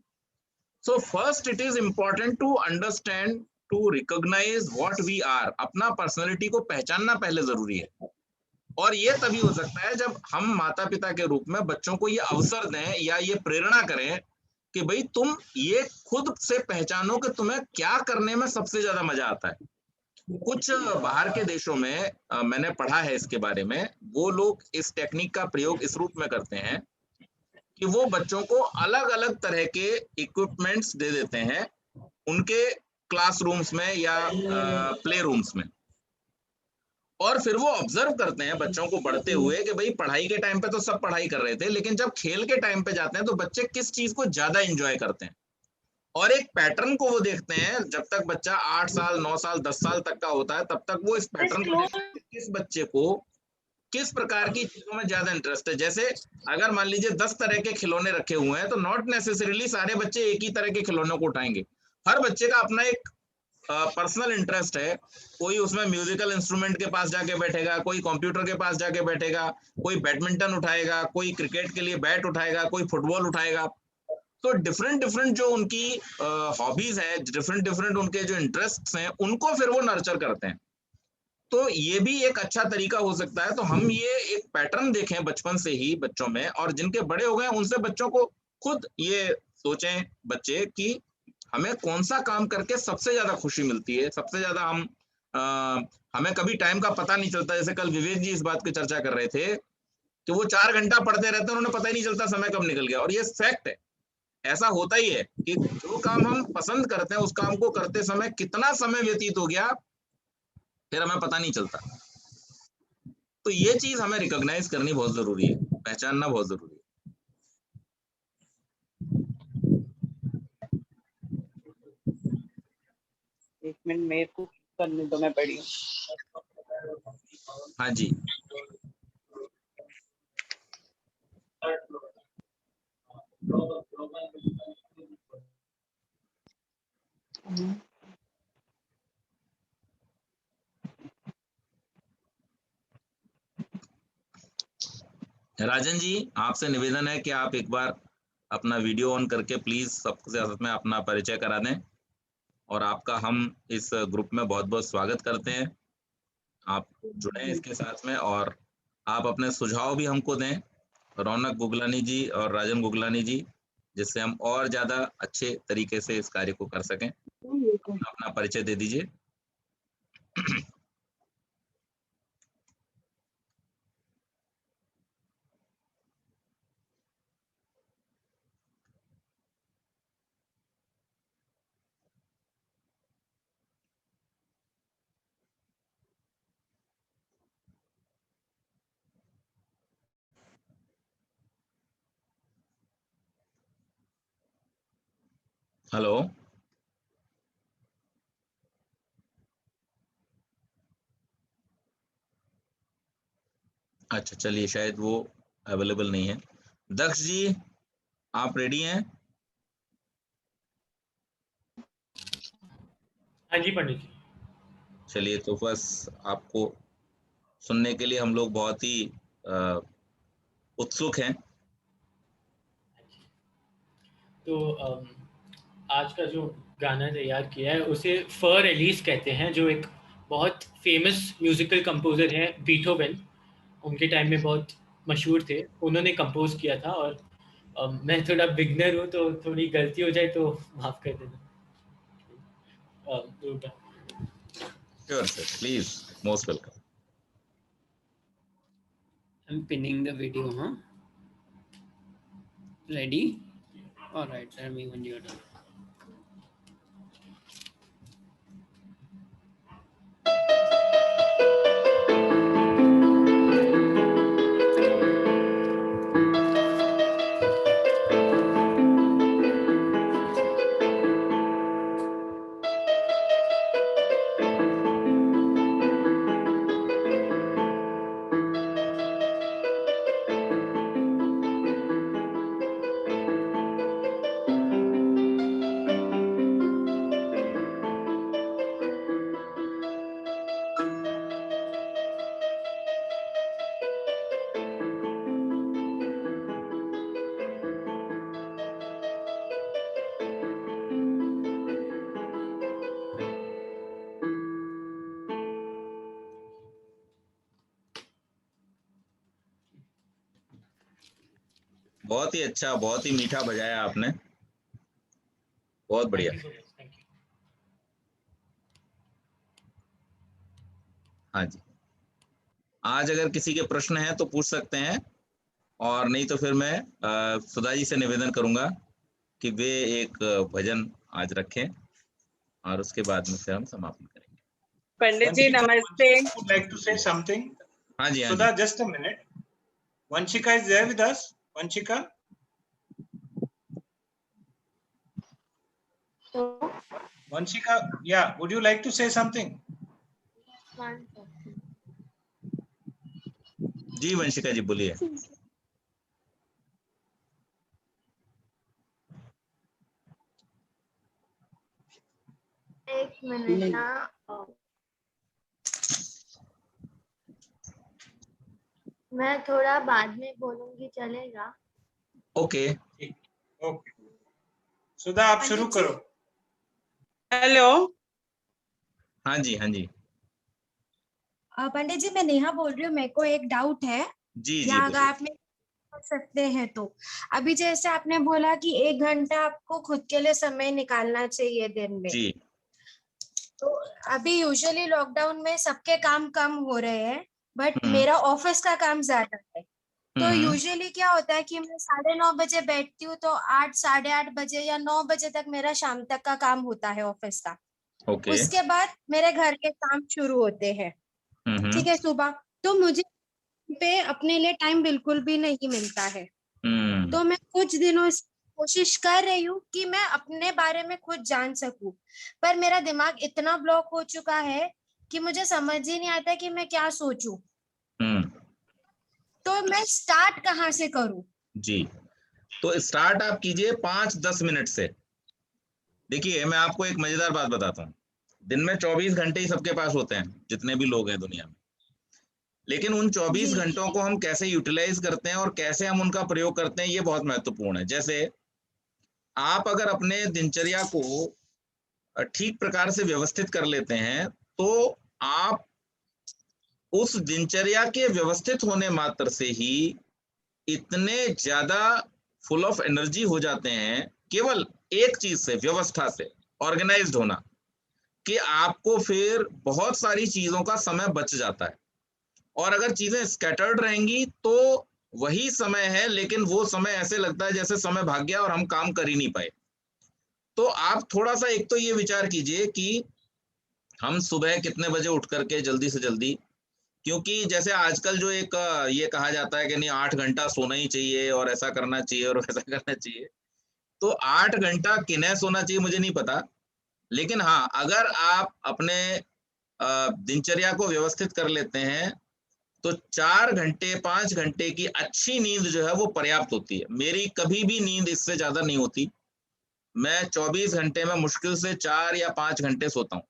So first it is important to understand, to recognise what we are. अपना पर्सनैलिटी को पहचानना पहले जरूरी है, और ये तभी हो सकता है जब हम माता पिता के रूप में बच्चों को ये अवसर दें या ये प्रेरणा करें कि भाई तुम ये खुद से पहचानो कि तुम्हें क्या करने में सबसे ज्यादा मजा आता है। कुछ बाहर के देशों में मैंने पढ़ा है इसके बारे में, वो लोग इस टेक्निक का प्रयोग इस रूप में करते हैं कि वो बच्चों को अलग अलग तरह के इक्विपमेंट्स दे देते हैं उनके क्लासरूम्स में या प्ले रूम्स में, और फिर वो ऑब्जर्व करते हैं बच्चों को बढ़ते हुए कि भाई पढ़ाई के टाइम पे तो सब पढ़ाई कर रहे थे, लेकिन जब खेल के टाइम पे जाते हैं तो बच्चे किस चीज को ज्यादा एंजॉय करते हैं, और एक पैटर्न को वो देखते हैं। जब तक बच्चा 8 साल 9 साल 10 साल तक का होता है तब तक वो इस पैटर्न को देखते हैं कि किस बच्चे को किस प्रकार की चीजों में ज्यादा इंटरेस्ट है। जैसे अगर मान लीजिए 10 तरह के खिलौने रखे हुए हैं तो नॉट नेसेसरीली सारे बच्चे एक ही तरह के खिलौनों को उठाएंगे। हर बच्चे का अपना एक पर्सनल इंटरेस्ट है। कोई उसमें म्यूजिकल इंस्ट्रूमेंट के पास जाके बैठेगा, कोई कंप्यूटर के पास जाके बैठेगा, कोई बैडमिंटन उठाएगा, कोई क्रिकेट के लिए बैट उठाएगा, कोई फुटबॉल उठाएगा। तो डिफरेंट डिफरेंट जो उनकी हॉबीज है, डिफरेंट डिफरेंट उनके जो इंटरेस्ट्स हैं, उनको फिर वो नर्चर करते हैं। तो ये भी एक अच्छा तरीका हो सकता है। तो हम ये एक पैटर्न देखें बचपन से ही बच्चों में, और जिनके बड़े हो गए उनसे बच्चों को खुद ये सोचें बच्चे कि हमें कौन सा काम करके सबसे ज्यादा खुशी मिलती है, सबसे ज्यादा हमें कभी टाइम का पता नहीं चलता। जैसे कल विवेक जी इस बात की चर्चा कर रहे थे कि वो 4 घंटा पढ़ते रहते हैं, उन्हें पता ही नहीं चलता समय कब निकल गया, और ये फैक्ट है। ऐसा होता ही है कि जो काम हम पसंद करते हैं उस काम को करते समय कितना समय व्यतीत हो गया फिर हमें पता नहीं चलता। तो ये चीज हमें रिकॉग्नाइज करनी बहुत जरूरी है, पहचानना बहुत जरूरी है। एक मिनट मेरे को करने दो, मैं पढ़ी। हाँ जी। राजन जी, आपसे निवेदन है कि आप एक बार अपना वीडियो ऑन करके प्लीज सबके साथ में अपना परिचय करा दें, और आपका हम इस ग्रुप में बहुत बहुत स्वागत करते हैं। आप जुड़े इसके साथ में, और आप अपने सुझाव भी हमको दें, रौनक गुगलानी जी और राजन गुगलानी जी, जिससे हम और ज्यादा अच्छे तरीके से इस कार्य को कर सकें। अपना परिचय दे दीजिए। हेलो। अच्छा, चलिए, शायद वो अवेलेबल नहीं है। दक्ष जी, आप रेडी हैं? हाँ जी पंडित जी। चलिए, तो बस आपको सुनने के लिए हम लोग बहुत ही उत्सुक हैं। तो आज का जो गाना तैयार किया है उसे फर एलिस कहते हैं, जो एक बहुत फेमस म्यूजिकल कंपोजर हैं बीथोवन, उनके टाइम में बहुत मशहूर थे, उन्होंने कंपोज किया था। और मैं थोड़ा बिगनर हूँ तो थोड़ी गलती हो जाए तो माफ कर देना। Durga. Sure, sir. Please, most welcome. I'm pinning the video, huh? Ready? All right, tell me when you're done. बहुत ही अच्छा, बहुत ही मीठा बजाया आपने, बहुत बढ़िया। Thank you so much. Thank you. हाँ जी, आज अगर किसी के प्रश्न हैं तो पूछ सकते हैं, और नहीं तो फिर मैं सुधा जी से निवेदन करूंगा कि वे एक भजन आज रखें और उसके बाद में फिर हम समापन करेंगे। पंडित जी नमस्ते। would like to say something. हाँ जी, हाँ Sudha, ji. just a minute. Vanshika is there with us. Vanshika. Vanshika, yeah. Would you like to say something? जी वंशिका जी बोलिए। एक मिनट ना, मैं थोड़ा बाद में बोलूंगी, चलेगा? ओके। Okay. सुधा, आप शुरू करो। हेलो। हाँ जी, हाँ जी। पंडित जी, मैं नेहा बोल रही हूँ। मेरे को एक डाउट है, जी जी क्या अगर बोलिए। आप में कर सकते हैं तो। अभी जैसे आपने बोला कि 1 घंटा आपको खुद के लिए समय निकालना चाहिए दिन में, जी तो अभी यूजुअली लॉकडाउन में सबके काम कम हो रहे हैं, बट हम्म। मेरा ऑफिस का काम ज्यादा है। तो हम्म। यूजुअली क्या होता है कि मैं 9:30 बजे बैठती हूँ, तो 8, 8:30 बजे या 9 बजे तक मेरा शाम तक का काम होता है ऑफिस का। ओके। उसके बाद मेरे घर के काम शुरू होते हैं, ठीक है, सुबह। तो मुझे पे अपने लिए टाइम बिल्कुल भी नहीं मिलता है। तो मैं कुछ दिनों से कोशिश कर रही हूँ कि मैं अपने बारे में खुद जान सकूं, पर मेरा दिमाग इतना ब्लॉक हो चुका है कि मुझे समझ ही नहीं आता कि मैं क्या सोचूं। तो मैं स्टार्ट कहाँ से करूं? जी, तो स्टार्ट आप कीजिए 5-10 मिनट से। देखिए, मैं आपको एक मजेदार बात बताता हूँ। दिन में 24 घंटे ही सबके पास होते हैं, जितने भी लोग हैं दुनिया में। लेकिन उन 24 घंटों को हम कैसे यूटिलाइज करते हैं और कैसे हम उनका प्रयोग करते हैं, ये बहुत महत्वपूर्ण है। जैसे आप अगर अपने दिनचर्या को ठीक प्रकार से व्यवस्थित कर लेते हैं, तो आप उस दिनचर्या के व्यवस्थित होने मात्र से ही इतने ज्यादा फुल ऑफ एनर्जी हो जाते हैं, केवल एक चीज से, व्यवस्था से, ऑर्गेनाइज्ड होना, कि आपको फिर बहुत सारी चीजों का समय बच जाता है। और अगर चीजें स्कैटर्ड रहेंगी तो वही समय है, लेकिन वो समय ऐसे लगता है जैसे समय भाग गया और हम काम कर ही नहीं पाए। तो आप थोड़ा सा एक तो ये विचार कीजिए कि हम सुबह कितने बजे उठ करके जल्दी से जल्दी, क्योंकि जैसे आजकल जो एक ये कहा जाता है कि नहीं 8 घंटा सोना ही चाहिए और ऐसा करना चाहिए और वैसा करना चाहिए, तो 8 घंटा किन्हें सोना चाहिए मुझे नहीं पता, लेकिन हाँ, अगर आप अपने दिनचर्या को व्यवस्थित कर लेते हैं तो 4 घंटे 5 घंटे की अच्छी नींद जो है वो पर्याप्त होती है। मेरी कभी भी नींद इससे ज्यादा नहीं होती। मैं 24 घंटे में मुश्किल से 4 या 5 घंटे सोता हूँ।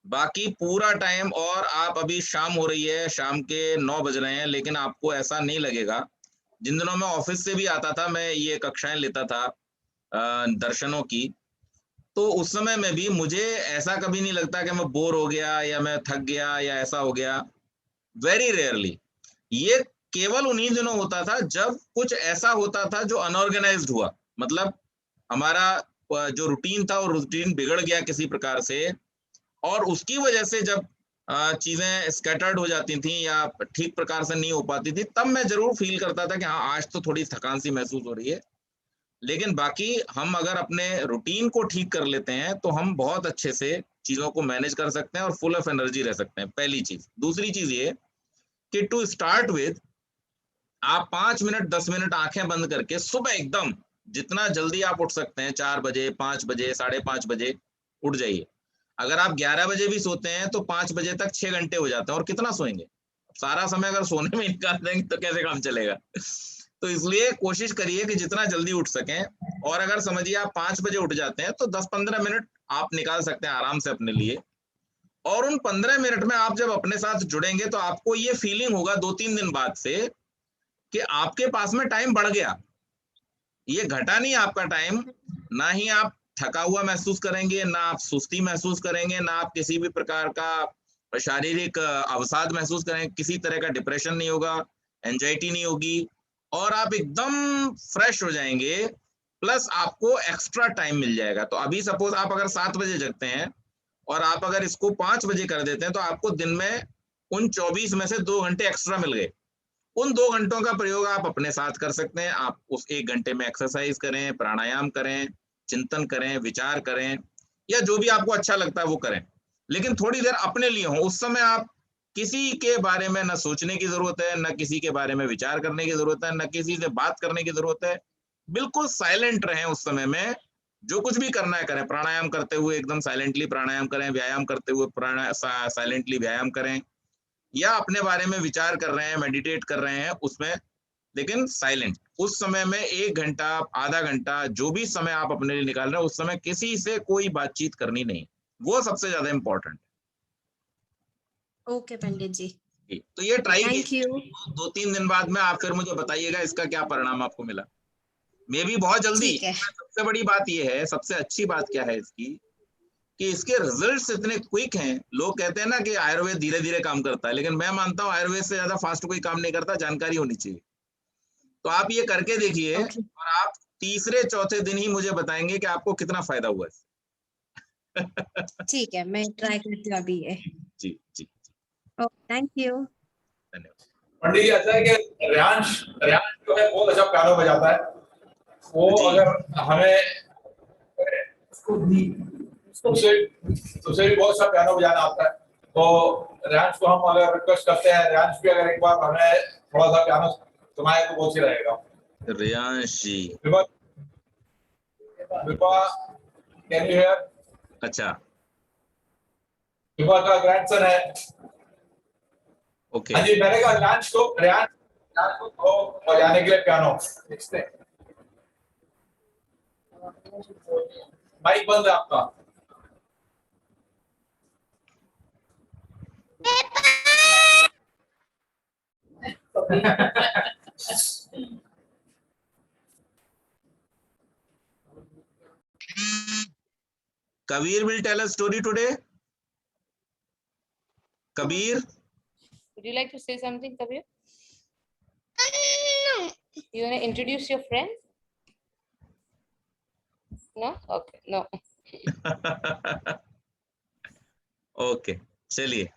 बाकी पूरा टाइम, और आप अभी शाम हो रही है, शाम के 9 बज रहे हैं, लेकिन आपको ऐसा नहीं लगेगा। जिन दिनों मैं ऑफिस से भी आता था, मैं ये कक्षाएं लेता था दर्शनों की, तो उस समय में भी मुझे ऐसा कभी नहीं लगता कि मैं बोर हो गया या मैं थक गया या ऐसा हो गया, वेरी रेयरली। ये केवल उन्हीं दिनों होता था जब कुछ ऐसा होता था जो अनऑर्गेनाइज्ड हुआ, मतलब हमारा जो रूटीन था वो रूटीन बिगड़ गया किसी प्रकार से, और उसकी वजह से जब चीजें स्कैटर्ड हो जाती थी या ठीक प्रकार से नहीं हो पाती थी, तब मैं जरूर फील करता था कि हाँ आज तो थोड़ी थकान सी महसूस हो रही है। लेकिन बाकी हम अगर अपने रूटीन को ठीक कर लेते हैं तो हम बहुत अच्छे से चीजों को मैनेज कर सकते हैं और फुल ऑफ एनर्जी रह सकते हैं, पहली चीज। दूसरी चीज ये कि टू स्टार्ट विद, आप 5 मिनट 10 मिनट आंखें बंद करके सुबह एकदम जितना जल्दी आप उठ सकते हैं, 4 बजे 5 बजे 5:30 बजे उठ जाइए। अगर आप 11 बजे भी सोते हैं तो 5 बजे तक 6 घंटे हो जाते हैं, और कितना सोएंगे? सारा समय अगर सोने में निकाल देंगे तो कैसे काम चलेगा? तो इसलिए कोशिश करिए कि जितना जल्दी उठ सकें, और अगर समझिए आप 5 बजे उठ जाते हैं तो 10-15 मिनट आप निकाल सकते हैं आराम से अपने लिए। और उन 15 मिनट में आप जब अपने साथ जुड़ेंगे तो आपको ये फीलिंग होगा 2-3 दिन बाद से कि आपके पास में टाइम बढ़ गया, ये घटा नहीं आपका टाइम। ना ही आप थका हुआ महसूस करेंगे, ना आप सुस्ती महसूस करेंगे, ना आप किसी भी प्रकार का शारीरिक अवसाद महसूस करेंगे, किसी तरह का डिप्रेशन नहीं होगा, एंजाइटी नहीं होगी, और आप एकदम फ्रेश हो जाएंगे। प्लस आपको एक्स्ट्रा टाइम मिल जाएगा। तो अभी सपोज आप अगर 7 बजे जगते हैं और आप अगर इसको 5 बजे कर देते हैं तो आपको दिन में उन 24 में से 2 घंटे एक्स्ट्रा मिल गए। उन 2 घंटों का प्रयोग आप अपने साथ कर सकते हैं। आप उस 1 घंटे में एक्सरसाइज करें, प्राणायाम करें, चिंतन करें, विचार करें, या जो भी आपको अच्छा लगता है वो करें, लेकिन थोड़ी देर अपने लिए हो। उस समय आप किसी के बारे में न सोचने की जरूरत है, न किसी के बारे में विचार करने की जरूरत है, न किसी से बात करने की जरूरत है। बिल्कुल साइलेंट रहें उस समय में। जो कुछ भी करना है करें, प्राणायाम करते हुए एकदम साइलेंटली प्राणायाम करें, व्यायाम करते हुए साइलेंटली व्यायाम करें, या अपने बारे में विचार कर रहे हैं, मेडिटेट कर रहे हैं उसमें, लेकिन साइलेंट। उस समय में 1 घंटा आधा घंटा जो भी समय आप अपने लिए निकाल रहे हैं, उस समय किसी से कोई बातचीत करनी नहीं, वो सबसे ज्यादा इंपॉर्टेंट। ओके पंडित जी, तो ये ट्राई थैंक कीजिए। यू। 2-3 दिन बाद में आप फिर मुझे बताइएगा इसका क्या परिणाम आपको मिला। मे भी बहुत जल्दी। ठीक है। सबसे बड़ी बात ये है, सबसे अच्छी बात क्या है इसकी, कि इसके रिजल्ट्स इतने क्विक हैं। लोग कहते हैं ना कि आयुर्वेद धीरे धीरे काम करता है, लेकिन मैं मानता हूँ आयुर्वेद से ज्यादा फास्ट कोई काम नहीं करता, जानकारी होनी चाहिए। तो आप ये करके देखिए, और आप तीसरे चौथे दिन ही मुझे बताएंगे कि आपको कितना फायदा हुआ है। ठीक है, मैं ट्राई करती हूँ अभी ये। जी जी, थैंक यू। धन्यवाद। पंडित जी, ऐसा है कि रियांश जो है बहुत अच्छा पियानो बजाता है। वो अगर हमें उसे भी बहुत अच्छा पियानो बजाना आता है, तो रियांश को हम अगर रिक्वेस्ट करते हैं, रियांश भी अगर एक बार हमें थोड़ा सा पियानो सुनाए तो बहुत ही रहेगा। रियांश जी, विभा, कैन यू हियर? अच्छा, विभा का ग्रैंडसन है। ओके। हाँ जी, मैंने कहा रियांश को बजाने के लिए पियानो। माइक बंद है आपका। Kabir will tell a story today. Kabir, would you like to say something, Kabir? You want to introduce your friends? No? Okay, no. Okay, चलिए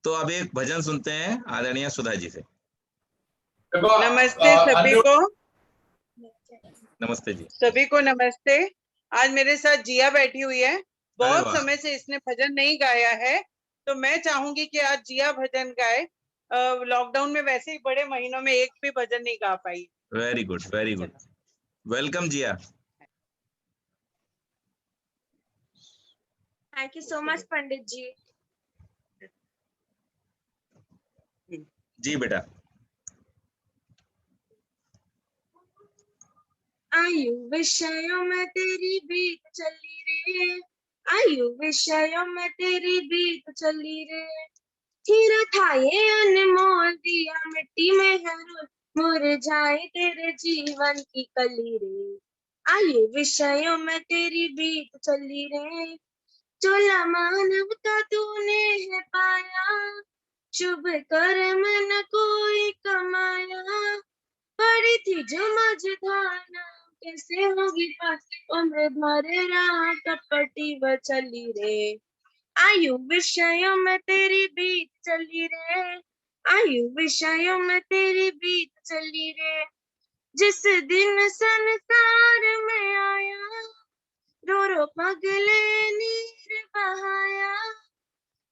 तो अब एक भजन सुनते हैं आदरणीय सुधा जी से। नमस्ते सभी को। नमस्ते जी। सभी को नमस्ते। आज मेरे साथ जिया बैठी हुई है। बहुत वाह। समय से इसने भजन नहीं गाया है, तो मैं चाहूंगी कि आज जिया भजन गाए। लॉकडाउन में वैसे ही बड़े महीनों में एक भी भजन नहीं गा पाई। Very good, very good. Welcome Jiya. Thank you so much Pandit ji. जी बेटा। आयु विषयों में तेरी बीत चली रे, आयु विषयों में तेरी बीत चली रे, हीरा था ये अनमोल दिया मिट्टी में है मुरझाए तेरे जीवन की कली रे, आयु विषयों में तेरी बीत चली रे, चोला मानवता तूने है पाया, शुभ कर्म न कोई कमाया, पड़ी थी जो मझधाना कैसे होगी पास, उम्र भर राह कपटी व चली रे, आयु विषयों में तेरी बीत चली रे, आयु विषयों में तेरी बीत चली रे, जिस दिन संसार में आया, रो रो पगले नीर बहाया,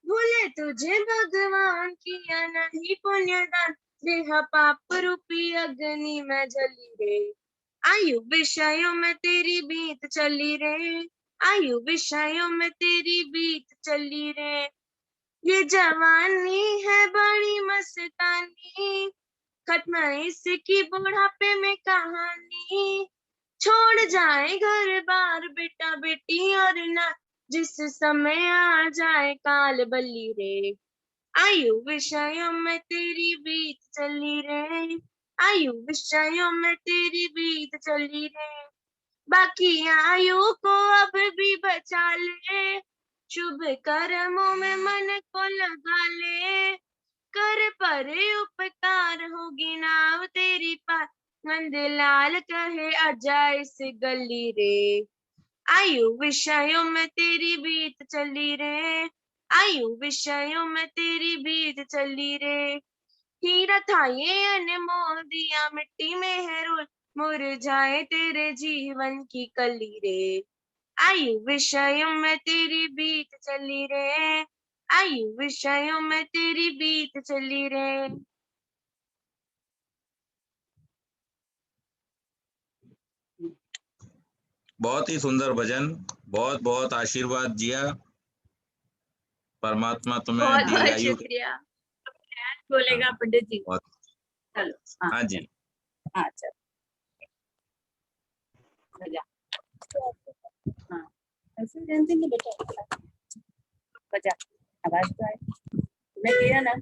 भूले तुझे भगवान किया नहीं पुण्यदान, देह पाप रूपी अग्नि में जली रे, आयु विषयों में तेरी बीत चली रे, आयु विषयों में तेरी बीत चली रे, ये जवानी है बड़ी मस्तानी, खत्म इसकी बुढ़ापे में कहानी, छोड़ जाए घर बार बेटा बेटी और ना, जिस समय आ जाए काल बली रे, आयु विषयों में तेरी बीत चली रे, आयु विषयों में तेरी बीत चली रे, बाकी आयु को अब भी बचा ले, शुभ कर्मों में मन को लगा ले, कर पर उपकार होगी नाव तेरी पार, नंदलाल कहे आजा इस गली रे, आयु विषयों में तेरी बीत चली रे, आयु विषयों में तेरी बीत चली रे, हीरा था ये अनमोल दिया मिट्टी में है रोल, मुरझाए तेरे जीवन की कली रे, आयु विषयों में तेरी बीत चली रे, आयु विषयों में तेरी बीत चली रे। बहुत ही सुंदर भजन, बहुत बहुत आशीर्वाद जिया, परमात्मा तुम्हें बहुत बहुत दीर्घायु। शुक्रिया। बोलेगा पंडित जी। चलो हाँ जी, हाँ चलो बजा। हाँ ऐसे जानते नहीं बेटा, बजा आवाज तो आए, मैं किया ना।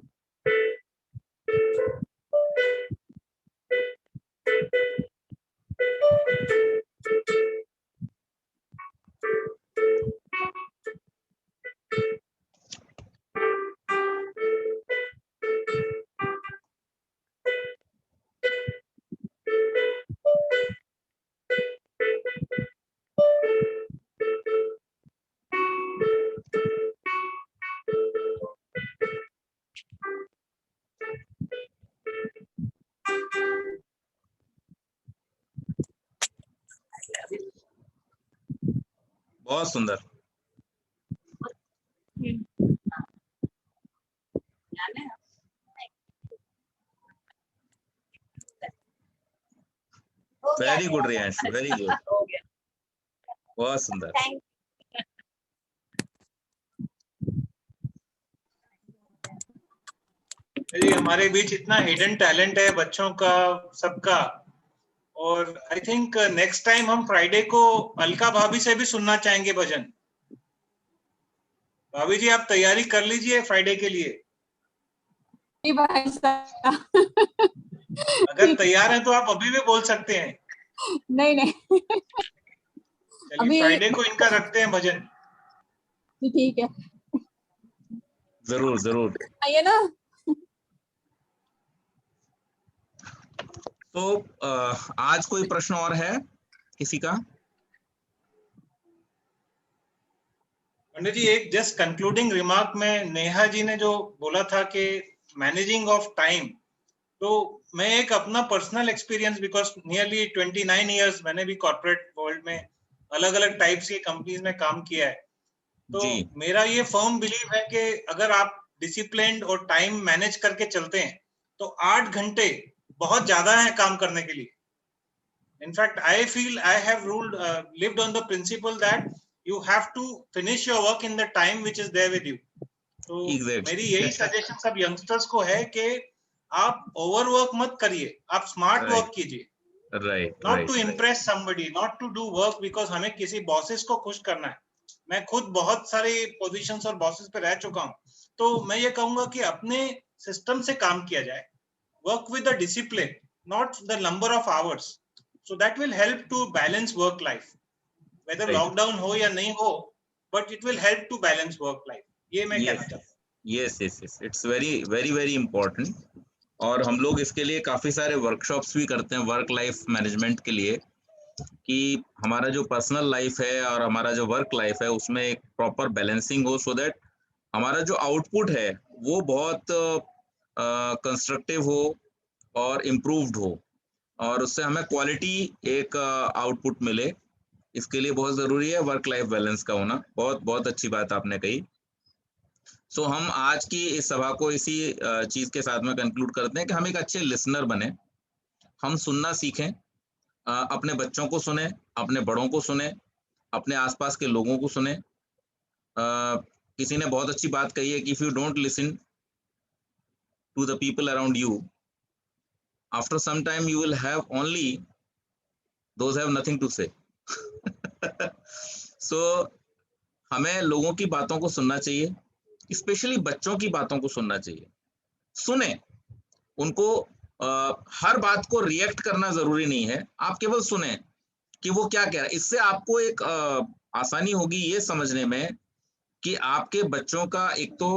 बहुत सुंदर। Very good Riyansh, very good, बहुत सुंदर। हमारे बीच इतना हिडन टैलेंट है बच्चों का सबका, और आई थिंक नेक्स्ट टाइम हम फ्राइडे को अलका भाभी से भी सुनना चाहेंगे भजन। भाभी जी आप तैयारी कर लीजिए फ्राइडे के लिए। अगर तैयार हैं तो आप अभी भी बोल सकते हैं। नहीं नहीं चलिए फ्राइडे को इनका रखते हैं भजन। ठीक है, जरूर जरूर। आइए ना। तो आज कोई प्रश्न और है किसी का? पंडित जी एक जस्ट कंक्लूडिंग रिमार्क में, नेहा जी ने जो बोला था कि मैनेजिंग ऑफ टाइम, तो मैं एक अपना personal experience, because nearly 29 years मैंने भी कॉर्पोरेट वर्ल्ड में अलग अलग टाइप्स की कंपनीज में काम किया है, तो मेरा ये फर्म बिलीव है कि अगर आप डिसिप्लिन्ड और टाइम मैनेज करके चलते हैं तो 8 घंटे बहुत ज्यादा है काम करने के लिए। In fact I feel I have ruled lived on the principle that you have to finish your work in the time which is there with you. तो मेरी यही सजेशन सब यंगस्टर्स को है कि आप ओवरवर्क मत करिए, आप स्मार्ट वर्क कीजिए। Not to impress somebody, not to do work because हमें किसी बॉसेस को खुश करना है। मैं खुद बहुत सारे पोजीशंस और बॉसेस पे रह चुका हूं, तो मैं ये कहूंगा कि अपने सिस्टम से काम किया जाए। Work with the discipline, not the number of hours. So that will help to balance work life. Whether Right. lockdown हो या नहीं हो, but it will help to balance work life. ये मैं कहना चाहता हूँ. Yes, yes, yes. It's very, very, very important. और हम लोग इसके लिए काफी सारे वर्कशॉप्स भी करते हैं वर्क लाइफ मैनेजमेंट के लिए, कि हमारा जो पर्सनल लाइफ है और हमारा जो वर्क लाइफ है उसमें एक प्रॉपर बैलेंसिंग हो, सो दैट हमारा जो आउटपुट है वो बहुत कंस्ट्रक्टिव हो और इम्प्रूव्ड हो, और उससे हमें क्वालिटी एक आउटपुट मिले. इसके लिए बहुत जरूरी है वर्क लाइफ बैलेंस का होना. बहुत बहुत अच्छी बात आपने कही. सो हम आज की इस सभा को इसी चीज के साथ में कंक्लूड करते हैं कि हम एक अच्छे लिसनर बने, हम सुनना सीखें, अपने बच्चों को सुने, अपने बड़ों को सुने, अपने आसपास के लोगों को सुने. किसी ने बहुत अच्छी बात कही है कि if you don't listen to the people around you, after some time you will have only those have nothing to say. So हमें लोगों की बातों को सुनना चाहिए, स्पेशली बच्चों की बातों को सुनना चाहिए. सुने उनको, हर बात को रिएक्ट करना जरूरी नहीं है, आप केवल सुने कि वो क्या कह रहा है. इससे आपको एक आसानी होगी ये समझने में कि आपके बच्चों का एक तो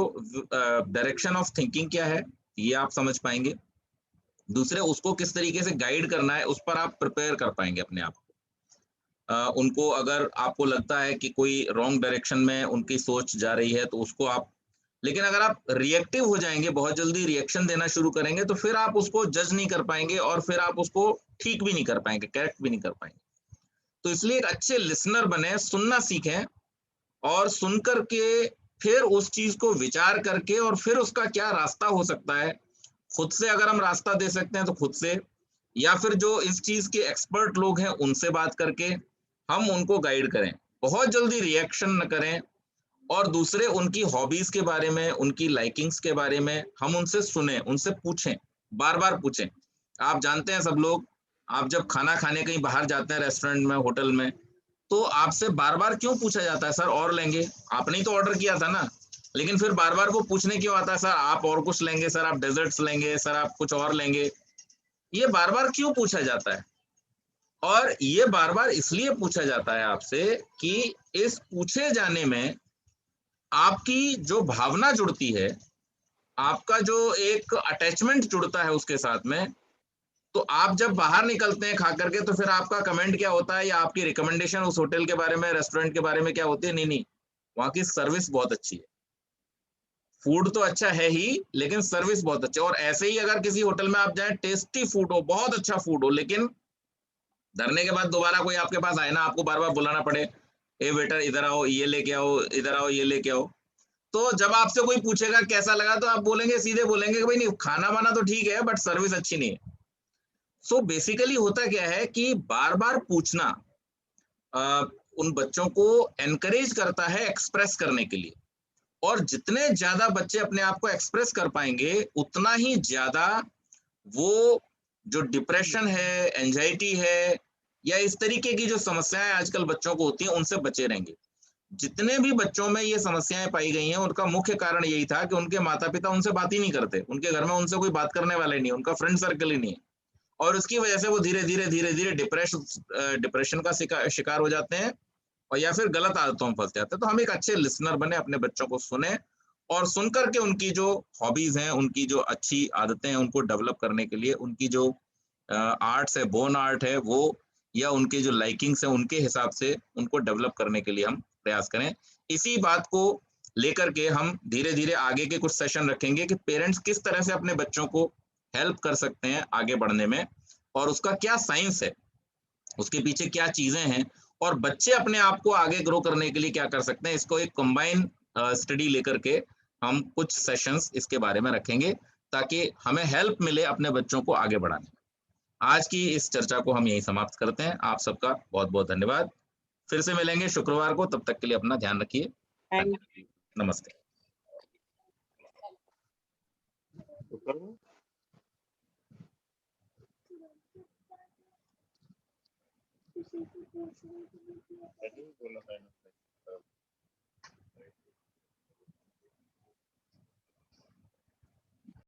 डायरेक्शन ऑफ थिंकिंग क्या है ये आप समझ पाएंगे, दूसरे उसको किस तरीके से गाइड करना है उस पर आप प्रिपेयर कर पाएंगे अपने आप को. उनको अगर आपको लगता है कि कोई रॉन्ग डायरेक्शन में उनकी सोच जा रही है तो उसको आप, लेकिन अगर आप रिएक्टिव हो जाएंगे, बहुत जल्दी रिएक्शन देना शुरू करेंगे, तो फिर आप उसको जज नहीं कर पाएंगे और फिर आप उसको ठीक भी नहीं कर पाएंगे, करेक्ट भी नहीं कर पाएंगे. तो इसलिए एक अच्छे लिसनर बने, सुनना सीखें, और सुन करके फिर उस चीज को विचार करके और फिर उसका क्या रास्ता हो सकता है, खुद से अगर हम रास्ता दे सकते हैं तो खुद से, या फिर जो इस चीज के एक्सपर्ट लोग हैं उनसे बात करके हम उनको गाइड करें. बहुत जल्दी रिएक्शन न करें, और दूसरे उनकी हॉबीज के बारे में, उनकी लाइकिंग्स के बारे में हम उनसे सुने, उनसे पूछें, बार बार पूछें. आप जानते हैं सब लोग, आप जब खाना खाने कहीं बाहर जाते हैं रेस्टोरेंट में, होटल में, तो आपसे बार बार क्यों पूछा जाता है, सर और लेंगे? आपने ही तो ऑर्डर किया था ना. लेकिन फिर बार बार वो पूछने क्यों आता है, सर आप और कुछ लेंगे, सर आप डेजर्ट्स लेंगे, सर आप कुछ और लेंगे? ये बार बार क्यों पूछा जाता है? और ये बार बार इसलिए पूछा जाता है आपसे कि इस पूछे जाने में आपकी जो भावना जुड़ती है, आपका जो एक अटैचमेंट जुड़ता है उसके साथ में, तो आप जब बाहर निकलते हैं खा करके, तो फिर आपका कमेंट क्या होता है या आपकी रिकमेंडेशन उस होटल के बारे में, रेस्टोरेंट के बारे में क्या होती है? नहीं नहीं, वहां की सर्विस बहुत अच्छी है. फूड तो अच्छा है ही, लेकिन सर्विस बहुत अच्छी है. और ऐसे ही अगर किसी होटल में आप जाएं, टेस्टी फूड हो, बहुत अच्छा फूड हो, लेकिन धरने के बाद दोबारा कोई आपके पास आए ना, आपको बार बार बुलाना पड़े, ए वेटर इधर आओ, ये लेके आओ, इधर आओ, ये लेके आओ, तो जब आपसे कोई पूछेगा कैसा लगा, तो आप बोलेंगे, सीधे बोलेंगे कि भाई नहीं, खाना वाना तो ठीक है बट सर्विस अच्छी नहीं है. सो बेसिकली होता क्या है कि बार बार पूछना उन बच्चों को एनकरेज करता है एक्सप्रेस करने के लिए, और जितने ज्यादा बच्चे अपने आप को एक्सप्रेस कर पाएंगे, उतना ही ज्यादा वो जो डिप्रेशन है, एंजाइटी है, या इस तरीके की जो समस्याएं आजकल बच्चों को होती हैं, उनसे बचे रहेंगे. जितने भी बच्चों में ये समस्याएं पाई गई हैं, उनका मुख्य कारण यही था कि उनके माता पिता उनसे बात ही नहीं करते, उनके घर में उनसे कोई बात करने वाला ही नहीं, उनका फ्रेंड सर्कल ही नहीं है, और उसकी वजह से वो धीरे धीरे डिप्रेशन का शिकार हो जाते हैं, और या फिर गलत आदतों में फंस जाते हैं. तो हम एक अच्छे लिसनर बने, अपने बच्चों को सुने, और सुन करके उनकी जो हॉबीज हैं, उनकी जो अच्छी आदतें हैं, उनको डेवलप करने के लिए, उनकी जो आर्ट्स है, बोर्न आर्ट है वो, या उनके जो लाइकिंग्स है, उनके हिसाब से उनको डेवलप करने के लिए हम प्रयास करें. इसी बात को लेकर के हम धीरे धीरे आगे के कुछ सेशन रखेंगे कि पेरेंट्स किस तरह से अपने बच्चों को हेल्प कर सकते हैं आगे बढ़ने में, और उसका क्या साइंस है, उसके पीछे क्या चीजें हैं, और बच्चे अपने आप को आगे ग्रो करने के लिए क्या कर सकते हैं. इसको एक कंबाइन स्टडी लेकर के हम कुछ सेशंस इसके बारे में रखेंगे, ताकि हमें हेल्प मिले अपने बच्चों को आगे बढ़ाने. आज की इस चर्चा को हम यहीं समाप्त करते हैं. आप सबका बहुत बहुत धन्यवाद. फिर से मिलेंगे शुक्रवार को, तब तक के लिए अपना ध्यान रखिए. नमस्ते. बोला